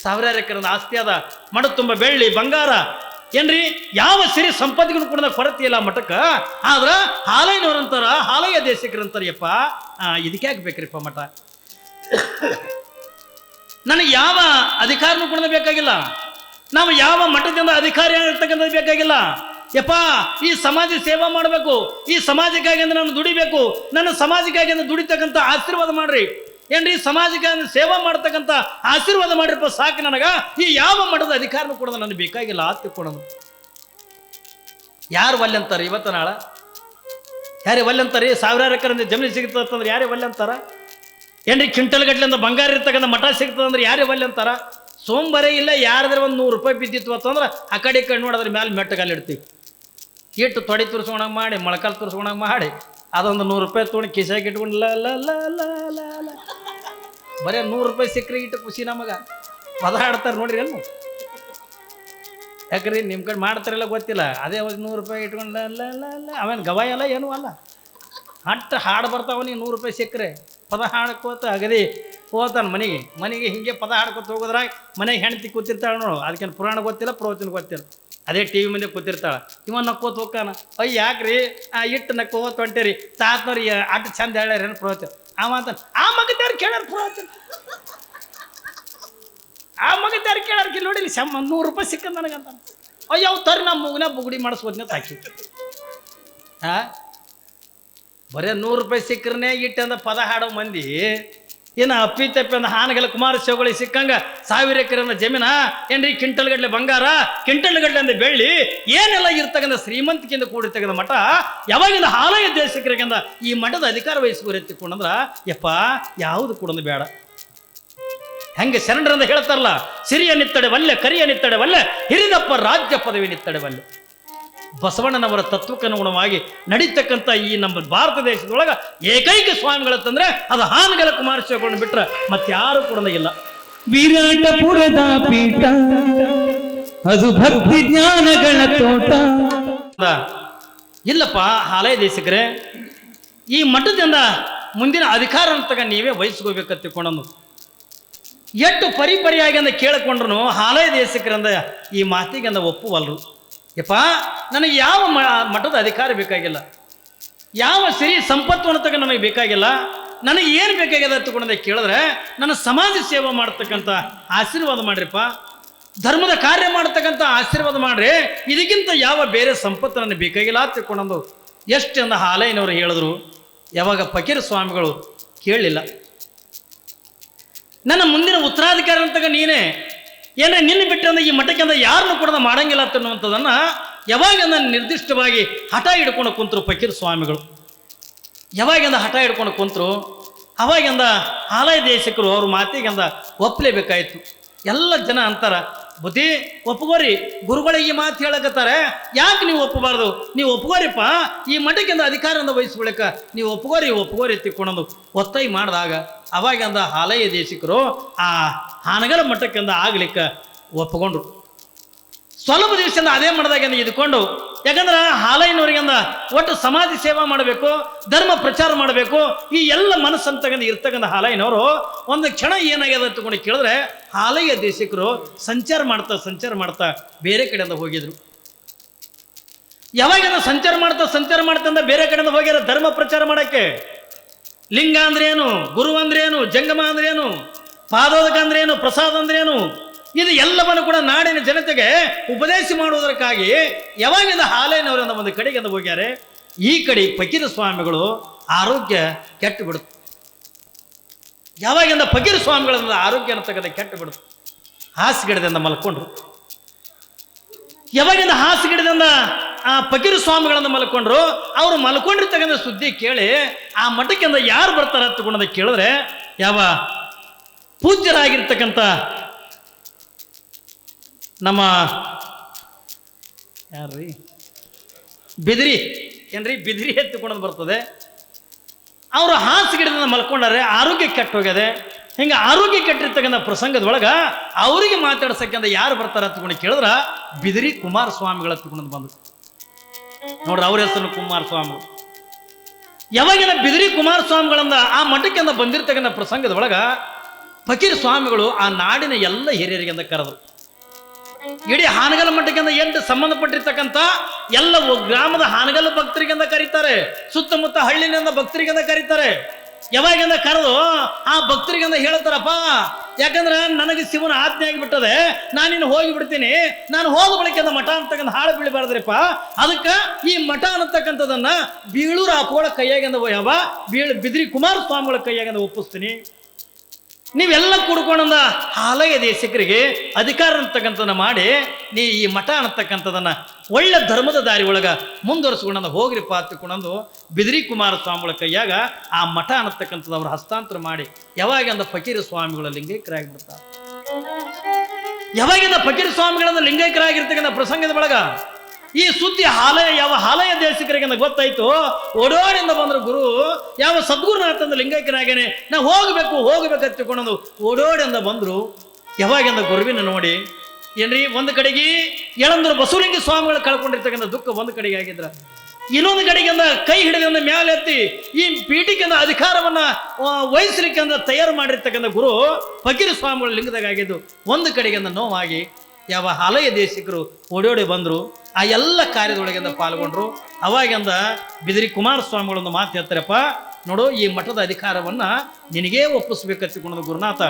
ಸಾವಿರಾರು ಎಕರೆ ಆಸ್ತಿ ಅದ, ಮಠ ತುಂಬ ಬೆಳ್ಳಿ ಬಂಗಾರ ಏನ್ರಿ, ಯಾವ ಸಿರಿ ಸಂಪತ್ತಿಗೂ ಕೂಡ ಕೊರತೆ ಇಲ್ಲ ಮಠಕ್ಕೆ. ಆದ್ರೆ ಹಾಲಯ್ಯನವ್ರಂತಾರ ಹಾಲಯ್ಯ ದೇಶಿಕರಂತಾರ ಯಪ್ಪ ಇದಕ್ಕೆ ಯಾಕೆ ಬೇಕ್ರಿಪ್ಪ ಮಠ, ನನಗೆ ಯಾವ ಅಧಿಕಾರನೂ ಕೂಡ ಬೇಕಾಗಿಲ್ಲ, ನಾವು ಯಾವ ಮಠದಿಂದ ಅಧಿಕಾರಿ ಆಗಿರ್ತಕ್ಕಂಥದ್ದು ಬೇಕಾಗಿಲ್ಲ. ಯಪ್ಪ ಈ ಸಮಾಜ ಸೇವಾ ಮಾಡಬೇಕು, ಈ ಸಮಾಜಕ್ಕಾಗಿ ಅಂದ್ರೆ ನಾನು ದುಡಿಬೇಕು, ನನ್ನ ಸಮಾಜಕ್ಕಾಗಿ ಅಂದ್ರೆ ದುಡಿತಕ್ಕಂಥ ಆಶೀರ್ವಾದ ಮಾಡ್ರಿ. ಏನ್ರಿ ಸಮಾಜಕ್ಕೆ ಸೇವಾ ಮಾಡ್ತಕ್ಕಂಥ ಆಶೀರ್ವಾದ ಮಾಡಿರಪ್ಪ ಸಾಕು ನನಗ, ಈ ಯಾವ ಮಠದ ಅಧಿಕಾರನೂ ಕೊಡೋದು ನನಗೆ ಬೇಕಾಗಿಲ್ಲ ಆತ ಕೊಡೋದು. ಯಾರು ಒಲ್ಲೆ ಅಂತಾರೆ ಇವತ್ತು ನಾಳೆ? ಯಾರೇ ಒಲ್ಲೆ ಅಂತಾರೆ? ಸಾವಿರಾರು ಎಕರೆ ಜಮೀನು ಸಿಗ್ತದಂದ್ರೆ ಯಾರೇ ಒಲ್ಲೆ ಅಂತಾರ? ಏನ್ರಿ ಕ್ವಿಂಟಲ್ ಗಟ್ಲಿಂದ ಬಂಗಾರ ಇರ್ತಕ್ಕಂಥ ಮಠ ಸಿಗ್ತದಂದ್ರೆ ಯಾರೇ ಒಲ್ಲೆ ಅಂತಾರ? ಸೋಮವಾರೇ ಇಲ್ಲ ಯಾರಾದ್ರೆ ಒಂದು 100 ರೂಪಾಯಿ ಬಿದ್ದಿತ್ತು ಅಂತಂದ್ರೆ ಆ ಕಡೆ ನೋಡೋದ್ರ ಮೇಲೆ ಮೆಟ್ಟಗಲ್ಲಿ ಇಡ್ತೀವಿ. ಇಟ್ಟು ತೊಡೆ ತುರ್ಸ್ಕೊಳಂಗೆ ಮಾಡಿ, ಮೊಳಕಾಲು ತುರ್ಸ್ಕೊಳಂಗೆ ಮಾಡಿ, ಅದೊಂದು 100 ರೂಪಾಯಿ ತೊಗೊಂಡು ಕಿಸಾಗಿ ಇಟ್ಕೊಂಡು ಲ ಬರೀ 100 ರೂಪಾಯಿ ಸಿಕ್ಕರೆ ಇಟ್ಟು ಖುಷಿ ನಮಗೆ. ಪದ ಹಾಡ್ತಾರೆ ನೋಡ್ರಿ ಏನು, ಯಾಕ್ರಿ ನಿಮ್ಮ ಕಡೆ ಮಾಡ್ತಾರಲ್ಲ ಗೊತ್ತಿಲ್ಲ. ಅದೇ ಒಂದು 100 ರೂಪಾಯಿ ಇಟ್ಕೊಂಡು ಅವೇನು ಗವಾಯ ಅಲ್ಲ ಏನೂ ಅಲ್ಲ, ಅಟ್ಟು ಹಾಡು ಬರ್ತಾವ. ನೀವು 100 ರೂಪಾಯಿ ಸಿಕ್ಕರೆ ಪದ ಹಾಡ್ಕೋತ ಅಗದಿ ಹೋತಾನ ಮನೆಗೆ ಹಿಂಗೆ ಪದ ಹಾಡ್ಕೊತ ಹೋಗೋದ್ರಾಗ ಮನೆಗೆ ಹೆಂಡತಿ ಕೂತಿರ್ತಾಳೆ ನೋಡು. ಅದಕ್ಕೇನು ಪುರಾಣ ಗೊತ್ತಿಲ್ಲ, ಪ್ರವಚನ ಗೊತ್ತಿಲ್ಲ, ಅದೇ ಟಿ ವಿ ಮುಂದೆ ಕೂತಿರ್ತಾಳೆ. ಇವ ನಕ್ಕೋತ ಹೋಗ್ತಾನ, ಅಯ್ಯ ಯಾಕ್ರಿ ಇಟ್ಟು ನಕ್ಕೋತ ಹೊಂಟೇರಿ ತಾತನವ್ರಿ ಅಟ್ಟು ಚಂದ ಹೇಳ್ಯಾರೇನು ಪ್ರವಚನ. ಅವ ಅಂತ ಆ ಮಗದ್ಯಾರು ಕೇಳ್ಯಾರ ಪ್ರವಚನ, ಆ ಮಗದ್ಯಾರು ಕೇಳಾರ್ಕಿ ನೋಡಿಲಿ ಶಮ್ಮ 100 ರೂಪಾಯಿ ಸಿಕ್ಕ ನನಗಂತ. ಅಯ್ಯ ಅವು ತರಿ ನಮ್ಮ ಮೂಗನ ಬುಗುಡಿ ಮಾಡಿಸ್ಬೋದ್ನ ತಾಕಿ. ಬರೀ 100 ರೂಪಾಯಿ ಸಿಕ್ಕರೇ ಇಟ್ಟಂದ ಪದ ಹಾಡೋ ಮಂದಿ ಏನು ಅಪ್ಪಿ ತಪ್ಪಿ ಅಂದ ಹಾನಗೆಲ್ಲ ಕುಮಾರಸ್ವಾಮಿಗಳಿಗೆ ಸಿಕ್ಕಂಗ 1000 ಎಕರೆ ಜಮೀನ, ಏನ್ರಿ ಕ್ವಿಂಟಲ್ ಗಟ್ಟಲೆ ಬಂಗಾರ, ಕ್ವಿಂಟಲ್ ಗಟ್ಟಲೆ ಅಂದ್ರೆ ಬೆಳ್ಳಿ, ಏನೆಲ್ಲ ಇರ್ತಕ್ಕಂಥ ಶ್ರೀಮಂತಿಕೆಯಿಂದ ಕೂಡಿರ್ತಕ್ಕಂಥ ಮಠ ಯಾವಾಗಿಂದ ಹಾಲಯ ದೇಶಕರಿಗಿಂದ ಈ ಮಠದ ಅಧಿಕಾರ ವಹಿಸ್ಕೊರೆತ್ತಿಕೊಂಡಂದ್ರ ಯಪ್ಪ ಯಾವುದು ಕೊಡೋದು ಬೇಡ. ಹೆಂಗೆ ಶರಣರಂದ ಹೇಳ್ತಾರಲ್ಲ, ಸಿರಿಯ ನಿತ್ತಡೆ ವಲ್ಲೆ, ಕರಿಯ ನಿತ್ತಡೆ ವಲ್ಲೆ, ಹಿರಿದಪ್ಪ ರಾಜ್ಯ ಪದವಿ ನಿತ್ತಡೆ ವಲ್ಲೆ. ಬಸವಣ್ಣನವರ ತತ್ವಕ್ಕನುಗುಣವಾಗಿ ನಡೀತಕ್ಕಂಥ ಈ ನಮ್ಮ ಭಾರತ ದೇಶದೊಳಗೆ ಏಕೈಕ ಸ್ವಾಮಿಗಳಂತಂದ್ರೆ ಅದು ಹಾನಗಲ್ಲ ಕುಮಾರಸ್ವಾಮಿಗಳನ್ನ ಬಿಟ್ರೆ ಮತ್ತಾರು ಕೂಡ ಇಲ್ಲ. ವಿರಾಟಪುರದ ಪೀಠ ಅದು ಭಕ್ತಿ ಜ್ಞಾನಗಳ ತೋಟ. ಇಲ್ಲಪ್ಪ ಹಾಲಯ ದೇಶಕರೇ, ಈ ಮಠದಿಂದ ಮುಂದಿನ ಅಧಿಕಾರ ಅಂತಗ ನೀವೇ ವಹಿಸ್ಕೋಬೇಕಂತ ತಿಳ್ಕೊಂಡು ಎಷ್ಟು ಪರಿಪರಿಯಾಗಿ ಅಂದ ಕೇಳಿಕೊಂಡ್ರು ಹಾಲಯ ದೇಶಕರಿಂದ ಈ ಮಾತಿಗೆ ಒಪ್ಪುವಲ್ರು. ಯಪ್ಪ ನನಗೆ ಯಾವ ಮಠದ ಅಧಿಕಾರ ಬೇಕಾಗಿಲ್ಲ, ಯಾವ ಸಿರಿ ಸಂಪತ್ತು ಅನ್ನತಕ್ಕ ನನಗೆ ಬೇಕಾಗಿಲ್ಲ, ನನಗೆ ಏನು ಬೇಕಾಗಿದೆ ಅಂತಕೊಂಡೆ ಕೇಳಿದ್ರೆ ನನ್ನ ಸಮಾಜ ಸೇವೆ ಮಾಡ್ತಕ್ಕಂಥ ಆಶೀರ್ವಾದ ಮಾಡ್ರಿಪ್ಪ, ಧರ್ಮದ ಕಾರ್ಯ ಮಾಡ್ತಕ್ಕಂಥ ಆಶೀರ್ವಾದ ಮಾಡ್ರಿ, ಇದಕ್ಕಿಂತ ಯಾವ ಬೇರೆ ಸಂಪತ್ತು ನನಗೆ ಬೇಕಾಗಿಲ್ಲ ಅಂತ ತಿಳ್ಕೊಂಡು ಎಷ್ಟು ಅಂದ ಹಾಲಯ್ಯನವರು ಹೇಳಿದ್ರು. ಯಾವಾಗ ಫಕೀರ ಸ್ವಾಮಿಗಳು ಕೇಳಲಿಲ್ಲ. ನನ್ನ ಮುಂದಿನ ಉತ್ತರಾಧಿಕಾರಿ ಅಂತಗ ನೀನೇ ಏನೇ ನಿನ್ನ ಬಿಟ್ಟಂದ್ರೆ ಈ ಮಠಕ್ಕೆ ಅಂದ್ರೆ ಯಾರನ್ನು ಕೂಡ ಮಾಡಂಗಿಲ್ಲ ಅನ್ನುವಂಥದ್ದನ್ನು ಯಾವಾಗ ನಾನು ನಿರ್ದಿಷ್ಟವಾಗಿ ಹಠ ಹಿಡ್ಕೊಂಡು ಕುಂತರು ಫಕೀರ ಸ್ವಾಮಿಗಳು. ಯಾವಾಗಿಂದ ಹಠ ಹಿಡ್ಕೊಂಡು ಕುಂತರು ಅವಾಗಿಂದ ಹಾಲಯ ದೇಶಕರು ಅವ್ರ ಮಾತಿಗಿಂದ ಒಪ್ಪಲೇಬೇಕಾಯ್ತು. ಎಲ್ಲ ಜನ ಅಂತಾರ, ಬುದ್ಧಿ ಒಪ್ಪಗೋರಿ, ಗುರುಗಳಿಗೆ ಈ ಮಾತು ಹೇಳಕತ್ತಾರೆ, ಯಾಕೆ ನೀವು ಒಪ್ಪಬಾರ್ದು, ನೀವು ಒಪ್ಪಗೋರಿಪ್ಪ, ಈ ಮಠಕ್ಕಿಂದ ಅಧಿಕಾರದಿಂದ ವಹಿಸ್ಕೊಳಕ ನೀವು ಒಪ್ಪಗೋರಿ ತಿಕ್ಕೊಂಡು ಒತ್ತಾಯಿ ಮಾಡಿದಾಗ ಅವಾಗಿಂದ ಹಾಲಯ ದೇಶಿಕರು ಆ ಹಾನಗಲ ಮಠಕ್ಕಿಂದ ಆಗ್ಲಿಕ್ಕೆ ಒಪ್ಪಿಕೊಂಡ್ರು. ಸ್ವಲ್ಪ ದಿವಸದಿಂದ ಅದೇ ಮಠದಾಗಿಂದ ಇದ್ಕೊಂಡು, ಯಾಕಂದ್ರೆ ಹಾಲಯ್ಯನವರಿಗಿಂದ ಒಟ್ಟು ಸಮಾಜ ಸೇವಾ ಮಾಡಬೇಕು, ಧರ್ಮ ಪ್ರಚಾರ ಮಾಡಬೇಕು, ಈ ಎಲ್ಲ ಮನಸ್ಸಂತಗಂದು ಇರ್ತಕ್ಕಂಥ ಹಾಲಯ್ಯನವರು ಒಂದು ಕ್ಷಣ ಏನಾಗ್ಯದ ಅಂತಕೊಂಡು ಕೇಳಿದ್ರೆ ಹಾಲಯ್ಯ ದೇಶಿಕರು ಸಂಚಾರ ಮಾಡ್ತಾ ಬೇರೆ ಕಡೆಯಿಂದ ಹೋಗಿದ್ರು. ಯಾವಾಗಿಂದ ಸಂಚಾರ ಮಾಡ್ತಾ ಬೇರೆ ಕಡೆಯಿಂದ ಹೋಗ್ಯಾರ ಧರ್ಮ ಪ್ರಚಾರ ಮಾಡಕ್ಕೆ. ಲಿಂಗ ಅಂದ್ರೇನು, ಗುರು ಅಂದ್ರೇನು, ಜಂಗಮ ಅಂದ್ರೇನು, ಪಾದೋದಕ ಅಂದ್ರೇನು, ಪ್ರಸಾದ ಅಂದ್ರೇನು, ಇದು ಎಲ್ಲವನ್ನು ಕೂಡ ನಾಡಿನ ಜನತೆಗೆ ಉಪದೇಶ ಮಾಡುವುದಕ್ಕಾಗಿ ಯಾವಾಗಿಂದ ಹಾಲಯ್ಯನವರಿಂದ ಒಂದು ಕಡೆಗೆ ಹೋಗ್ಯಾರೆ. ಈ ಕಡೆ ಫಕೀರ ಸ್ವಾಮಿಗಳು ಆರೋಗ್ಯ ಕೆಟ್ಟು ಬಿಡುತ್ತೆ. ಯಾವಾಗಿಂದ ಫಕೀರ ಸ್ವಾಮಿಗಳಿಂದ ಆರೋಗ್ಯ ಅನ್ನತಕ್ಕಂಥ ಕೆಟ್ಟು ಬಿಡುತ್ತೆ. ಹಾಸಿಗೆಡದಿಂದ ಮಲ್ಕೊಂಡ್ರು. ಯಾವಾಗಿಂದ ಹಾಸಿಗೆಡದಿಂದ ಆ ಫಕೀರ ಸ್ವಾಮಿಗಳಿಂದ ಮಲ್ಕೊಂಡ್ರು, ಅವರು ಮಲ್ಕೊಂಡಿರ್ತಕ್ಕಂಥ ಸುದ್ದಿ ಕೇಳಿ ಆ ಮಠಕ್ಕಿಂದ ಯಾರು ಬರ್ತಾರ ತಗೊಂಡ ಕೇಳಿದ್ರೆ ಯಾವ ಪೂಜ್ಯರಾಗಿರ್ತಕ್ಕಂಥ ನಮ್ಮ ಯಾರ್ರೀ ಬಿದಿರಿ ಏನ್ರಿ ಬಿದಿರಿ ಎತ್ತುಕೊಂಡು ಬರ್ತದೆ. ಅವರು ಹಾಸಿಗೆಡದಿಂದ ಮಲ್ಕೊಂಡಾರೆ, ಆರೋಗ್ಯ ಕೆಟ್ಟು ಹೋಗ್ಯದೆ. ಹಿಂಗೆ ಆರೋಗ್ಯ ಕೆಟ್ಟಿರ್ತಕ್ಕಂಥ ಪ್ರಸಂಗದೊಳಗೆ ಅವರಿಗೆ ಮಾತಾಡ್ಸಕ್ಕಿಂತ ಯಾರು ಬರ್ತಾರ ತಗೊಂಡು ಕೇಳಿದ್ರೆ ಬಿದಿರಿ ಕುಮಾರಸ್ವಾಮಿಗಳ ತಗೊಂಡು ಬಂದರು. ನೋಡ್ರಿ ಅವ್ರ ಹೆಸರು ಕುಮಾರಸ್ವಾಮಿಗಳು. ಯಾವಾಗಿನ ಬಿದಿರಿ ಕುಮಾರಸ್ವಾಮಿಗಳಿಂದ ಆ ಮಠಕ್ಕಿಂದ ಬಂದಿರ್ತಕ್ಕಂಥ ಪ್ರಸಂಗದೊಳಗ ಫಕೀರ ಸ್ವಾಮಿಗಳು ಆ ನಾಡಿನ ಎಲ್ಲ ಹಿರಿಯರಿಗಿಂದ ಕರೆದರು. ಇಡೀ ಹಾನಗಲ್ ಮಠಕ್ಕಿಂದ ಎಂಟು ಸಂಬಂಧಪಟ್ಟಿರ್ತಕ್ಕಂಥ ಎಲ್ಲ ಗ್ರಾಮದ ಹಾನಗಲ್ ಭಕ್ತರಿಗಿಂದ ಕರೀತಾರೆ, ಸುತ್ತಮುತ್ತ ಹಳ್ಳಿನಿಂದ ಭಕ್ತರಿಗಿಂದ ಕರೀತಾರೆ. ಯಾವಾಗಿಂದ ಕರೆದು ಆ ಭಕ್ತರಿಗಿಂದ ಹೇಳ್ತಾರಪ್ಪ, ಯಾಕಂದ್ರೆ ನನಗೆ ಶಿವನ ಆಜ್ಞೆ ಆಗಿಬಿಟ್ಟದೆ, ನಾನಿನ್ನು ಹೋಗಿ ಬಿಡ್ತೀನಿ, ನಾನು ಹೋದ ಬಳಿಕ ಮಠ ಅಂತಕ್ಕಂಥ ಹಾಳು ಬೀಳಬಾರ್ದ್ರಿಪ್ಪ, ಅದಕ್ಕೆ ಈ ಮಠ ಅನ್ನತಕ್ಕಂಥದನ್ನ ಬೀಳೂರು ಅಪ್ಪಗಳ ಕೈಯಾಗಿಂದ ಯಾವ ಬಿದಿರಿ ಕುಮಾರಸ್ವಾಮಿಗಳ ಕೈಯಾಗಿಂದ ಒಪ್ಪಿಸ್ತೀನಿ. ನೀವೆಲ್ಲ ಕೂಡ್ಕೊಂಡ ಹಾಲಯ ದೇಶಿಕರಿಗೆ ಅಧಿಕಾರ ಅಂತಕ್ಕಂಥದನ್ನ ಮಾಡಿ ನೀ ಈ ಮಠ ಅನ್ನತಕ್ಕಂಥದನ್ನ ಒಳ್ಳೆ ಧರ್ಮದ ದಾರಿ ಒಳಗ ಮುಂದುವರಿಸ್ಕೊಂಡ ಹೋಗ್ರಿಪ್ಪ ಹತ್ತಿಕೊಂಡು ಬಿದಿರಿ ಕುಮಾರಸ್ವಾಮಿಗಳ ಕೈಯಾಗ ಆ ಮಠ ಅನ್ನತಕ್ಕಂಥದ್ದು ಅವ್ರ ಹಸ್ತಾಂತರ ಮಾಡಿ ಯಾವಾಗಿಂದ ಫಕೀರ ಸ್ವಾಮಿಗಳ ಲಿಂಗೈಕ್ಯರಾಗಿಬಿಡ್ತಾರೆ. ಯಾವಾಗಿಂದ ಫಕೀರ ಸ್ವಾಮಿಗಳನ್ನ ಲಿಂಗೈಕ್ಯರಾಗಿರ್ತಕ್ಕಂಥ ಪ್ರಸಂಗದ ಒಳಗ ಈ ಸುದ್ದಿ ಹಾಲಯ ದೇಶಿಕರಿಗೆ ಗೊತ್ತಾಯ್ತು. ಓಡೋಡಿಂದ ಬಂದ್ರು ಗುರು, ಯಾವ ಸದ್ಗುರುನಾಥಂದ ಲಿಂಗೈಕ್ಯನಾಗೇನೆ ನಾ ಹೋಗ್ಬೇಕು ಹತ್ತಿಕೊಂಡು ಓಡೋಡಿಂದ ಬಂದ್ರು. ಯಾವಾಗಿಂದ ಗುರುವಿನ ನೋಡಿ ಏನ್ರಿ, ಒಂದು ಕಡೆಗೆ ಯಳಂದ್ರ ಬಸವಲಿಂಗ ಸ್ವಾಮಿಗಳು ಕಳ್ಕೊಂಡಿರ್ತಕ್ಕಂಥ ದುಃಖ ಒಂದು ಕಡೆಗೆ ಆಗಿದ್ರ, ಇನ್ನೊಂದು ಕಡೆಗಿಂದ ಕೈ ಹಿಡಿದ ಮೇಲೆ ಎತ್ತಿ ಈ ಪೀಠಿಕೆಂದ ಅಧಿಕಾರವನ್ನ ವಹಿಸ್ಲಿಕ್ಕೆ ಅಂತ ತಯಾರು ಮಾಡಿರ್ತಕ್ಕಂಥ ಗುರು ಫಕೀರ ಸ್ವಾಮಿಗಳು ಲಿಂಗದಾಗ ಆಗಿದ್ದು ಒಂದು ಕಡೆಗಿಂದ ನೋವಾಗಿ ಯಾವ ಹಾಲಯ ದೇಶಿಕರು ಓಡೋಡಿ ಬಂದರು. ಆ ಎಲ್ಲ ಕಾರ್ಯದೊಳಗಿಂದ ಪಾಲ್ಗೊಂಡ್ರು. ಅವಾಗಿಂದ ಬಿದಿರಿ ಕುಮಾರಸ್ವಾಮಿಗಳೊಂದು ಮಾತು ಹೇಳ್ತಾರಪ್ಪ, ನೋಡು ಈ ಮಠದ ಅಧಿಕಾರವನ್ನ ನಿನಗೇ ಒಪ್ಪಿಸ್ಬೇಕತ್ತಿಕೊಂಡು ಗುರುನಾಥ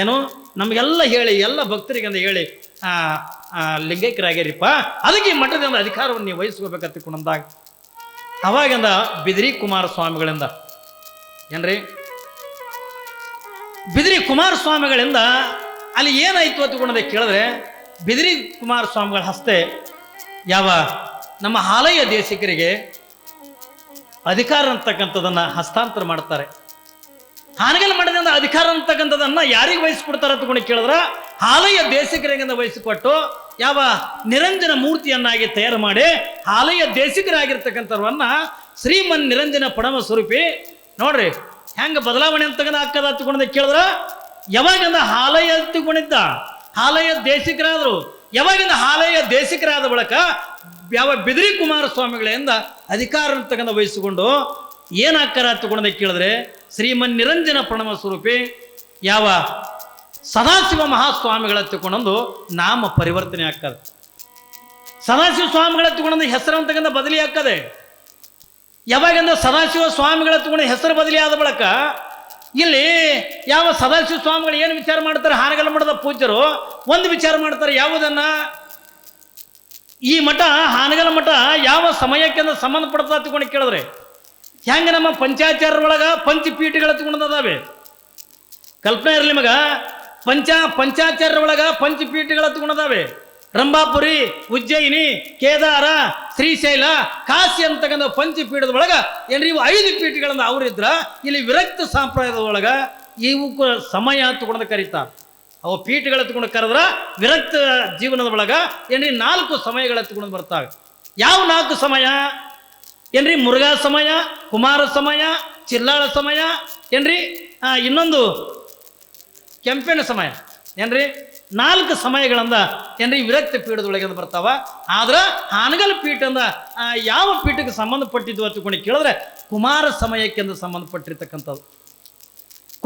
ಏನು ನಮಗೆಲ್ಲ ಹೇಳಿ ಎಲ್ಲ ಭಕ್ತರಿಗಂದ ಹೇಳಿ ಲಿಂಗೈಕ್ಯರಾಗ್ಯಾರಿಪ್ಪ, ಅದಕ್ಕೆ ಈ ಮಠದ ಅಧಿಕಾರವನ್ನು ನೀವು ವಹಿಸ್ಕೋಬೇಕತ್ತಿಕೊಂಡಂದಾಗ ಅವಾಗಿಂದ ಬಿದಿರಿ ಕುಮಾರಸ್ವಾಮಿಗಳಿಂದ ಏನ್ರಿ, ಬಿದಿರಿ ಕುಮಾರಸ್ವಾಮಿಗಳಿಂದ ಅಲ್ಲಿ ಏನಾಯ್ತು ಅಂತಕೊಂಡೆ ಕೇಳಿದ್ರೆ, ಬಿದಿರಿ ಕುಮಾರಸ್ವಾಮಿಗಳ ಹಸ್ತೆ ಯಾವ ನಮ್ಮ ಹಾಲಯ ದೇಶಿಕರಿಗೆ ಅಧಿಕಾರ ಅಂತಕ್ಕಂಥದನ್ನ ಹಸ್ತಾಂತರ ಮಾಡ್ತಾರೆ. ಹಾನಗಲ್ ಮಠದಿಂದ ಅಧಿಕಾರ ಅಂತಕ್ಕಂಥದನ್ನ ಯಾರಿಗೆ ವಹಿಸ್ಕೊಡ್ತಾರೆ ಅಂತಕೊಂಡು ಕೇಳಿದ್ರ, ಹಾಲಯ ದೇಶಿಕರಿಗೆ ವಹಿಸಿಕೊಟ್ಟು ಯಾವ ನಿರಂಜನ ಮೂರ್ತಿಯನ್ನಾಗಿ ತಯಾರು ಮಾಡಿ ಹಾಲಯ ದೇಶಿಕರಾಗಿರ್ತಕ್ಕಂಥವ್ರನ್ನ ಶ್ರೀಮನ್ ನಿರಂಜನ ಪರಮ ಸ್ವರೂಪಿ ನೋಡ್ರಿ ಹೆಂಗ ಬದಲಾವಣೆ ಅಂತಕ್ಕಂಥ ಅಕ್ಕದ ಹತ್ತಿಕೊಂಡ ಕೇಳಿದ್ರ, ಯಾವಾಗಿಂದ ಹಾಲಯ ಹತ್ತಿಕೊಂಡಿದ್ದ ಹಾಲಯ ದೇಶಿಕರಾದರು, ಯಾವಾಗಿಂದ ಹಾಲಯ ದೇಶಿಕರಾದ ಬಳಿಕ ಯಾವ ಬಿದಿರಿ ಕುಮಾರಸ್ವಾಮಿಗಳಿಂದ ಅಧಿಕಾರ ಅಂತಕ್ಕಂಥ ವಹಿಸಿಕೊಂಡು ಏನಾಕಾರ ಹತ್ತಿಕೊಂಡ ಕೇಳಿದ್ರೆ, ಶ್ರೀಮನ್ ನಿರಂಜನ ಪ್ರಣವ ಸ್ವರೂಪಿ ಯಾವ ಸದಾಶಿವ ಮಹಾಸ್ವಾಮಿಗಳ ಹತ್ತಿಕೊಂಡೊಂದು ನಾಮ ಪರಿವರ್ತನೆ ಆಗ್ತದೆ. ಸದಾಶಿವ ಸ್ವಾಮಿಗಳ ಹತ್ತಿಕೊಂಡೊಂದು ಹೆಸರು ಅಂತಕ್ಕಂಥ ಬದಲಿ ಆಗ್ತದೆ. ಯಾವಾಗಿಂದ ಸದಾಶಿವ ಸ್ವಾಮಿಗಳ ಹತ್ತಿಕೊಂಡು ಹೆಸರು ಬದಲಿ ಆದ ಬಳಿಕ ಇಲ್ಲಿ ಯಾವ ಸದಾಶಿವ ಸ್ವಾಮಿಗಳು ಏನು ವಿಚಾರ ಮಾಡ್ತಾರೆ, ಹಾನಗಲ್ ಮಠದ ಪೂಜ್ಯರು ಒಂದು ವಿಚಾರ ಮಾಡ್ತಾರೆ. ಯಾವುದನ್ನ, ಈ ಮಠ ಹಾನಗಲ್ ಮಠ ಯಾವ ಸಮಯಕ್ಕೆ ಸಂಬಂಧಪಡ್ತಾ ಹತ್ತಿಕೊಂಡು ಕೇಳಿದ್ರೆ, ಹೆಂಗ ನಮ್ಮ ಪಂಚಾಚಾರ್ಯ ಒಳಗ ಪಂಚಪೀಠಗಳು ಹತ್ತಿಕೊಂಡದಾವೆ. ಕಲ್ಪನೆ ಇರಲಿ ಮಗ, ಪಂಚಾಚಾರ್ಯ ಒಳಗ ಪಂಚಪೀಠಗಳು ಹತ್ತಿಕೊಂಡದಾವೆ. ರಂಭಾಪುರಿ, ಉಜ್ಜಯಿನಿ, ಕೇದಾರ, ಶ್ರೀಶೈಲ, ಕಾಶಿ ಅಂತಕ್ಕಂಥ ಪಂಚಪೀಠದ ಒಳಗ ಏನ್ರಿ ಇವು 5 ಪೀಠಗಳಿಂದ ಅವರಿದ್ರ. ಇಲ್ಲಿ ವಿರಕ್ತ ಸಂಪ್ರದಾಯದ ಒಳಗ ಇವು ಸಮಯ ಹತ್ತುಕೊಂಡು ಕರೀತಾರೆ. ಅವು ಪೀಠಗಳು ಹತ್ಕೊಂಡು ಕರೆದ್ರ ವಿರಕ್ತ ಜೀವನದ ಒಳಗ ಏನ್ರಿ 4 ಸಮಯಗಳು ಹತ್ಕೊಂಡು ಬರ್ತಾವೆ. ಯಾವ 4 ಸಮಯ ಏನ್ರಿ? ಮುರುಘಾ ಸಮಯ, ಕುಮಾರ ಸಮಯ, ಚಿಲ್ಲಾಳ ಸಮಯ ಏನ್ರಿ, ಇನ್ನೊಂದು ಕೆಂಪೇನ ಸಮಯ ಏನ್ರಿ. 4 ಸಮಯಗಳಿಂದ ಏನ್ರಿ ವಿರಕ್ತ ಪೀಠದೊಳಗಿಂದ ಬರ್ತಾವ. ಆದ್ರ ಹಾನಗಲ್ ಪೀಠದಿಂದ ಯಾವ ಪೀಠಕ್ಕೆ ಸಂಬಂಧಪಟ್ಟಿದ್ದು ಹತ್ತಿಕೊಂಡು ಕೇಳಿದ್ರೆ ಕುಮಾರ ಸಮಯಕ್ಕೆಂದು ಸಂಬಂಧಪಟ್ಟಿರ್ತಕ್ಕಂಥದ್ದು.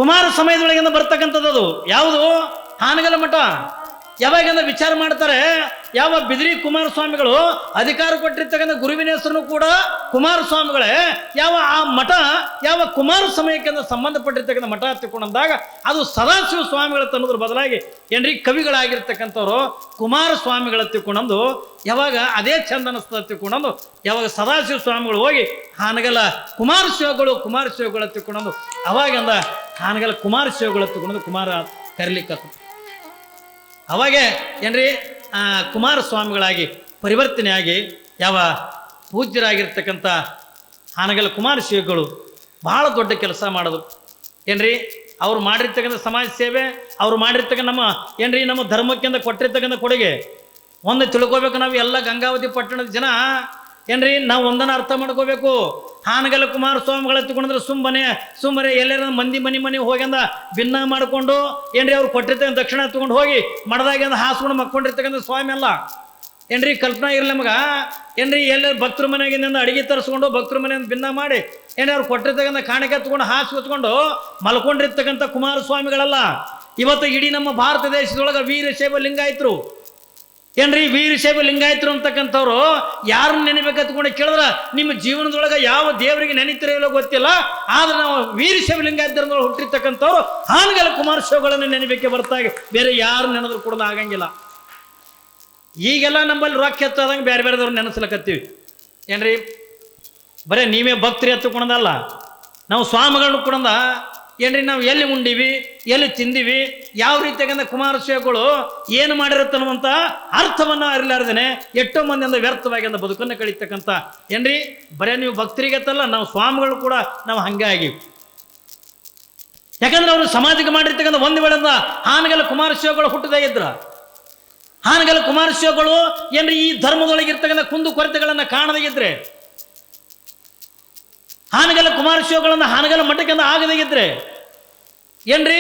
ಕುಮಾರ ಸಮಯದೊಳಗಿಂದ ಬರ್ತಕ್ಕಂಥದ್ದು ಅದು ಯಾವುದು? ಹಾನಗಲ್ ಮಠ. ಯಾವಾಗಿಂದ ವಿಚಾರ ಮಾಡ್ತಾರೆ, ಯಾವ ಬಿದಿರಿ ಕುಮಾರಸ್ವಾಮಿಗಳು ಅಧಿಕಾರ ಕೊಟ್ಟಿರ್ತಕ್ಕಂಥ ಗುರುವಿನ ಹೆಸರು ಕೂಡ ಕುಮಾರಸ್ವಾಮಿಗಳೇ. ಯಾವ ಆ ಮಠ ಯಾವ ಕುಮಾರ ಸಮಯಕ್ಕೆಂದು ಸಂಬಂಧಪಟ್ಟಿರ್ತಕ್ಕಂಥ ಮಠ ಹತ್ತಿಕೊಂಡಂದಾಗ ಅದು ಸದಾಶಿವ ಸ್ವಾಮಿಗಳ ತನ್ನೋದ್ರ ಬದಲಾಗಿ ಏನ್ರಿ ಕವಿಗಳಾಗಿರ್ತಕ್ಕಂಥವ್ರು ಕುಮಾರಸ್ವಾಮಿಗಳ ಹತ್ತಿಕೊಂಡಂದು ಯಾವಾಗ ಅದೇ ಚಂದ ಅನಿಸ್ತ ಹತ್ತಿಕೊಂಡಂದು ಯಾವಾಗ ಸದಾಶಿವ ಸ್ವಾಮಿಗಳು ಹೋಗಿ ಹಾನಗಲ ಕುಮಾರಶಿವಗಳು ಹತ್ತಿಕೊಂಡಂದು ಅವಾಗಿಂದ ಹಾನಗಲ ಕುಮಾರಶಿವಗಳು ಹತ್ತಿಕೊಂಡಂದು ಕುಮಾರ ಕರಿಲಿಕ್ಕತ್ತು. ಅವಾಗೆ ಏನ್ರಿ ಕುಮಾರಸ್ವಾಮಿಗಳಾಗಿ ಪರಿವರ್ತನೆಯಾಗಿ ಯಾವ ಪೂಜ್ಯರಾಗಿರ್ತಕ್ಕಂಥ ಹಾನಗಲ್ ಕುಮಾರಶಿವಗಳು ಬಹಳ ದೊಡ್ಡ ಕೆಲಸ ಮಾಡೋದು ಏನ್ರಿ. ಅವ್ರು ಮಾಡಿರ್ತಕ್ಕಂಥ ಸಮಾಜ ಸೇವೆ, ಅವ್ರು ಮಾಡಿರ್ತಕ್ಕಂಥ ನಮ್ಮ ಧರ್ಮಕ್ಕಿಂತ ಕೊಟ್ಟಿರ್ತಕ್ಕಂಥ ಕೊಡುಗೆ ಒಂದು ತಿಳ್ಕೊಬೇಕು. ನಾವು ಎಲ್ಲ ಗಂಗಾವತಿ ಪಟ್ಟಣದ ಜನ ಏನ್ರಿ ನಾವು ಒಂದನ್ನು ಅರ್ಥ ಮಾಡ್ಕೋಬೇಕು. ಹಾನಗಲ್ ಕುಮಾರಸ್ವಾಮಿಗಳು ಹತ್ತಿಕೊಂಡ್ರೆ ಸುಮ್ಮನೆ ಎಲ್ಲರ ಮಂದಿ ಮನೆ ಹೋಗ್ಯಂದ ಭಿನ್ನ ಮಾಡಿಕೊಂಡು ಏನ್ರಿ ಅವ್ರು ಕೊಟ್ಟಿರ್ತಕ್ಕಂಥ ದಕ್ಷಿಣ ಹತ್ಕೊಂಡು ಹೋಗಿ ಮಡದಾಗಿಂದ ಹಾಸ್ಕೊಂಡು ಮಕ್ಕೊಂಡಿರ್ತಕ್ಕಂಥ ಸ್ವಾಮಿ ಅಲ್ಲ ಏನ್ರಿ. ಕಲ್ಪನಾ ಇರಲಿ ನಮಗ ಏನ್ರಿ. ಎಲ್ಲರೂ ಭಕ್ತರ ಮನೆಗಿಂದ ಅಡಿಗೆ ತರಿಸ್ಕೊಂಡು ಭಕ್ತರ ಮನೆಯಿಂದ ಭಿನ್ನ ಮಾಡಿ ಏನ್ರಿ ಅವ್ರು ಕೊಟ್ಟಿರ್ತಕ್ಕಂಥ ಕಾಣಿಕೆ ಹತ್ಕೊಂಡು ಹಾಸು ಹೊತ್ಕೊಂಡು ಮಲ್ಕೊಂಡಿರ್ತಕ್ಕಂಥ ಕುಮಾರಸ್ವಾಮಿಗಳಲ್ಲ. ಇವತ್ತು ಇಡೀ ನಮ್ಮ ಭಾರತ ದೇಶದೊಳಗೆ ವೀರಶೈವ ಲಿಂಗಾಯತರು ಏನ್ರಿ, ವೀರಶೈವ ಲಿಂಗಾಯತರು ಅಂತಕ್ಕಂಥವ್ರು ಯಾರನ್ನ ನೆನಬೇಕತ್ಕೊಂಡು ಕೇಳಿದ್ರೆ ನಿಮ್ಮ ಜೀವನದೊಳಗೆ ಯಾವ ದೇವರಿಗೆ ನೆನೀತಿರೋ ಗೊತ್ತಿಲ್ಲ. ಆದ್ರೆ ನಾವು ವೀರಶೈವ ಲಿಂಗಾಯತರೊಳಗೆ ಹುಟ್ಟಿರ್ತಕ್ಕಂಥವ್ರು ಹಾನಗಲ್ ಕುಮಾರಶಿವಗಳನ್ನು ನೆನಬೇಕೆ ಬರ್ತಾಗೆ, ಬೇರೆ ಯಾರು ನೆನೆದ್ರು ಕೂಡ ಆಗಂಗಿಲ್ಲ. ಈಗೆಲ್ಲ ನಮ್ಮಲ್ಲಿ ರೊಕ್ಕ ಎತ್ತದಂಗೆ ಬೇರೆ ಬೇರೆದವ್ರು ನೆನೆಸ್ಲಕತ್ತೀವಿ ಏನ್ರಿ. ಬರೇ ನೀವೇ ಭಕ್ತರಿ ಎತ್ತುಕೊಂಡಲ್ಲ, ನಾವು ಸ್ವಾಮಿಗಳನ್ನ ಕೂಡ ಏನ್ರಿ ನಾವು ಎಲ್ಲಿ ಉಂಡಿವಿ, ಎಲ್ಲಿ ತಿಂದಿವಿ, ಯಾವ ರೀತಿಯಾಗಂದ ಕುಮಾರಸ್ವಾಮಿಗಳು ಏನು ಮಾಡಿರುತ್ತನ್ನುವಂಥ ಅರ್ಥವನ್ನು ಅರಿಲಾರ್ದೇನೆ ಎಷ್ಟೋ ಮಂದಿಯಿಂದ ವ್ಯರ್ಥವಾಗಿ ಅಂದ ಬದುಕನ್ನು ಕಳೀತಕ್ಕಂಥ ಏನ್ರಿ ಬರೇ ನೀವು ಭಕ್ತರಿಗತ್ತಲ್ಲ, ನಾವು ಸ್ವಾಮಿಗಳು ಕೂಡ ನಾವು ಹಂಗೆ ಆಗಿವಿ. ಯಾಕಂದ್ರೆ ಅವರು ಸಮಾಜಕ್ಕೆ ಮಾಡಿರ್ತಕ್ಕಂಥ ಒಂದು ವೇಳೆಯಿಂದ ಹಾನಗಲ್ ಕುಮಾರಸ್ವಾಮಿಗಳು ಹುಟ್ಟದೇ ಇದ್ರ, ಹಾನಗಲ್ ಕುಮಾರಸ್ವಾಮಿಗಳು ಏನ್ರಿ ಈ ಧರ್ಮದೊಳಗಿರ್ತಕ್ಕಂಥ ಕುಂದು ಕೊರತೆಗಳನ್ನು ಕಾಣದೇ ಇದ್ರೆ, ಹಾನಗಲ್ ಕುಮಾರಸ್ವಾಮಿಗಳನ್ನ ಹಾನಗಲ್ ಮಠಕ್ಕೆ ಆಗದೇ ಇದ್ರೆ ಏನ್ರಿ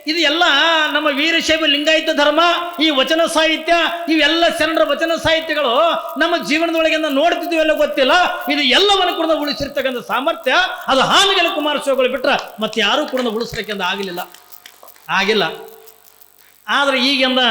ಇದು ಎಲ್ಲ ನಮ್ಮ ವೀರಶೈವ ಲಿಂಗಾಯತ ಧರ್ಮ, ಈ ವಚನ ಸಾಹಿತ್ಯ, ಇವೆಲ್ಲ ಶರಣರ ವಚನ ಸಾಹಿತ್ಯಗಳು ನಮ್ಮ ಜೀವನದೊಳಗೆ ನೋಡ್ತಿದ್ವಿ ಎಲ್ಲ ಗೊತ್ತಿಲ್ಲ. ಇದು ಎಲ್ಲವನ್ನು ಕೂಡ ಉಳಿಸಿರ್ತಕ್ಕಂಥ ಸಾಮರ್ಥ್ಯ ಅದು ಹಾನಗಲ್ ಕುಮಾರಸ್ವಾಮಿಗಳು ಬಿಟ್ರೆ ಮತ್ತೆ ಯಾರೂ ಕೂಡ ಉಳಿಸ್ಬೇಕೆಂದು ಆಗಿಲ್ಲ. ಆದರೆ ಈಗಿಂದ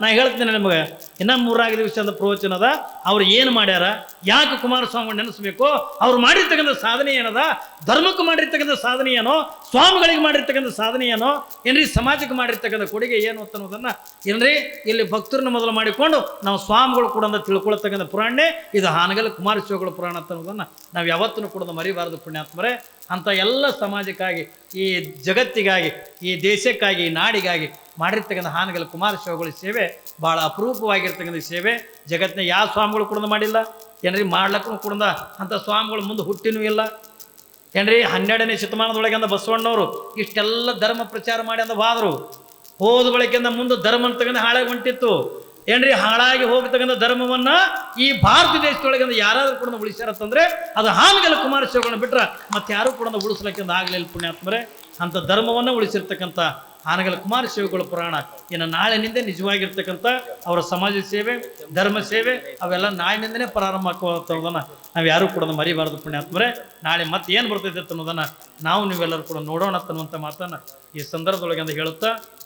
ನಾ ಹೇಳ್ತೀನಿ ನಿಮಗೆ, ಇನ್ನೂ 3 ದಿವಸದ ಪ್ರವಚನ ಅದ. ಅವ್ರು ಏನು ಮಾಡ್ಯಾರ, ಯಾಕೆ ಕುಮಾರಸ್ವಾಮಿ ನೆನೆಸ್ಬೇಕು, ಅವ್ರು ಮಾಡಿರ್ತಕ್ಕಂಥ ಸಾಧನೆ ಏನದ, ಧರ್ಮಕ್ಕೆ ಮಾಡಿರ್ತಕ್ಕಂಥ ಸಾಧನೆ ಏನೋ, ಸ್ವಾಮಿಗಳಿಗೆ ಮಾಡಿರ್ತಕ್ಕಂಥ ಸಾಧನೆ ಏನೋ, ಏನ್ರಿ ಸಮಾಜಕ್ಕೆ ಮಾಡಿರ್ತಕ್ಕಂಥ ಕೊಡುಗೆ ಏನು ಅಂತ ಅನ್ನೋದನ್ನು ಏನ್ರಿ ಇಲ್ಲಿ ಭಕ್ತರನ್ನ ಮೊದಲು ಮಾಡಿಕೊಂಡು ನಾವು ಸ್ವಾಮಿಗಳು ಕೂಡ ತಿಳ್ಕೊಳ್ತಕ್ಕಂಥ ಪುರಾಣನೇ ಇದು ಹಾನಗಲ್ ಕುಮಾರಸ್ವಾಮಿಗಳ ಪುರಾಣ ಅಂತ ಅನ್ನೋದನ್ನು ನಾವು ಯಾವತ್ತೂ ಕೂಡ ಮರಿಬಾರದು ಪುಣ್ಯಾತ್ಮರೇ. ಅಂಥ ಎಲ್ಲ ಸಮಾಜಕ್ಕಾಗಿ, ಈ ಜಗತ್ತಿಗಾಗಿ, ಈ ದೇಶಕ್ಕಾಗಿ, ಈ ನಾಡಿಗಾಗಿ ಮಾಡಿರ್ತಕ್ಕಂಥ ಹಾನಗಲ್ ಕುಮಾರಸ್ವಾಮಿಗಳ ಸೇವೆ ಭಾಳ ಅಪರೂಪವಾಗಿರ್ತಕ್ಕಂಥ ಸೇವೆ. ಜಗತ್ತಿನ ಯಾವ ಸ್ವಾಮಿಗಳು ಕೂಡ ಮಾಡಿಲ್ಲ ಏನ್ರಿ, ಮಾಡ್ಲಕ್ಕೂ ಕೂಡ ಅಂಥ ಸ್ವಾಮಿಗಳು ಮುಂದೆ ಹುಟ್ಟಿನೂ ಇಲ್ಲ ಏನ್ರಿ. 12ನೇ ಶತಮಾನದೊಳಗೆ ಅಂದ ಬಸವಣ್ಣವರು ಇಷ್ಟೆಲ್ಲ ಧರ್ಮ ಪ್ರಚಾರ ಮಾಡಿ ಅಂದ ಹೋದರು. ಹೋದ ಬಳಿಕೆಂದ ಮುಂದೆ ಧರ್ಮ ಅಂತಕ್ಕಂಥ ಹಾಳಾಗಿ ಹೊಂಟಿತ್ತು ಏನ್ರಿ. ಹಾಳಾಗಿ ಹೋಗ್ತಕ್ಕಂಥ ಧರ್ಮವನ್ನ ಈ ಭಾರತ ದೇಶದೊಳಗೆ ಯಾರಾದ್ರೂ ಕೂಡ ಉಳಿಸ್ಯಾರತ್ತಂದ್ರೆ ಅದು ಹಾನಗಲ್ ಕುಮಾರಸ್ವಾಮಿಗಳನ್ನ ಬಿಟ್ರೆ ಮತ್ತೆ ಯಾರು ಕೂಡ ಉಳಿಸ್ಲಿಕ್ಕಿಂದ ಆಗಲಿಲ್ಲ ಪುಣ್ಯಾತ್ಮರೇ. ಅಂಥ ಧರ್ಮವನ್ನು ಉಳಿಸಿರ್ತಕ್ಕಂಥ ಹಾನಗಲ್ ಕುಮಾರಸ್ವಾಮಿಗಳ ಪುರಾಣ ಇನ್ನು ನಾಳಿನಿಂದ ನಿಜವಾಗಿರ್ತಕ್ಕಂಥ ಅವರ ಸಮಾಜ ಸೇವೆ, ಧರ್ಮ ಸೇವೆ ಅವೆಲ್ಲ ನಾಳಿನಿಂದನೇ ಪ್ರಾರಂಭ ಆಗುವಂಥದ್ದನ್ನು ನಾವು ಯಾರೂ ಕೂಡ ಮರಿಬಾರದು ಪುಣ್ಯಾತ್ಮರೇ. ನಾಳೆ ಮತ್ತೆ ಏನು ಬರ್ತೈತೆ ಅನ್ನೋದನ್ನು ನಾವು ನೀವೆಲ್ಲರೂ ಕೂಡ ನೋಡೋಣ ಅನ್ನುವಂಥ ಮಾತನ್ನು ಈ ಸಂದರ್ಭದೊಳಗೆ ಅಂತ ಹೇಳುತ್ತಾ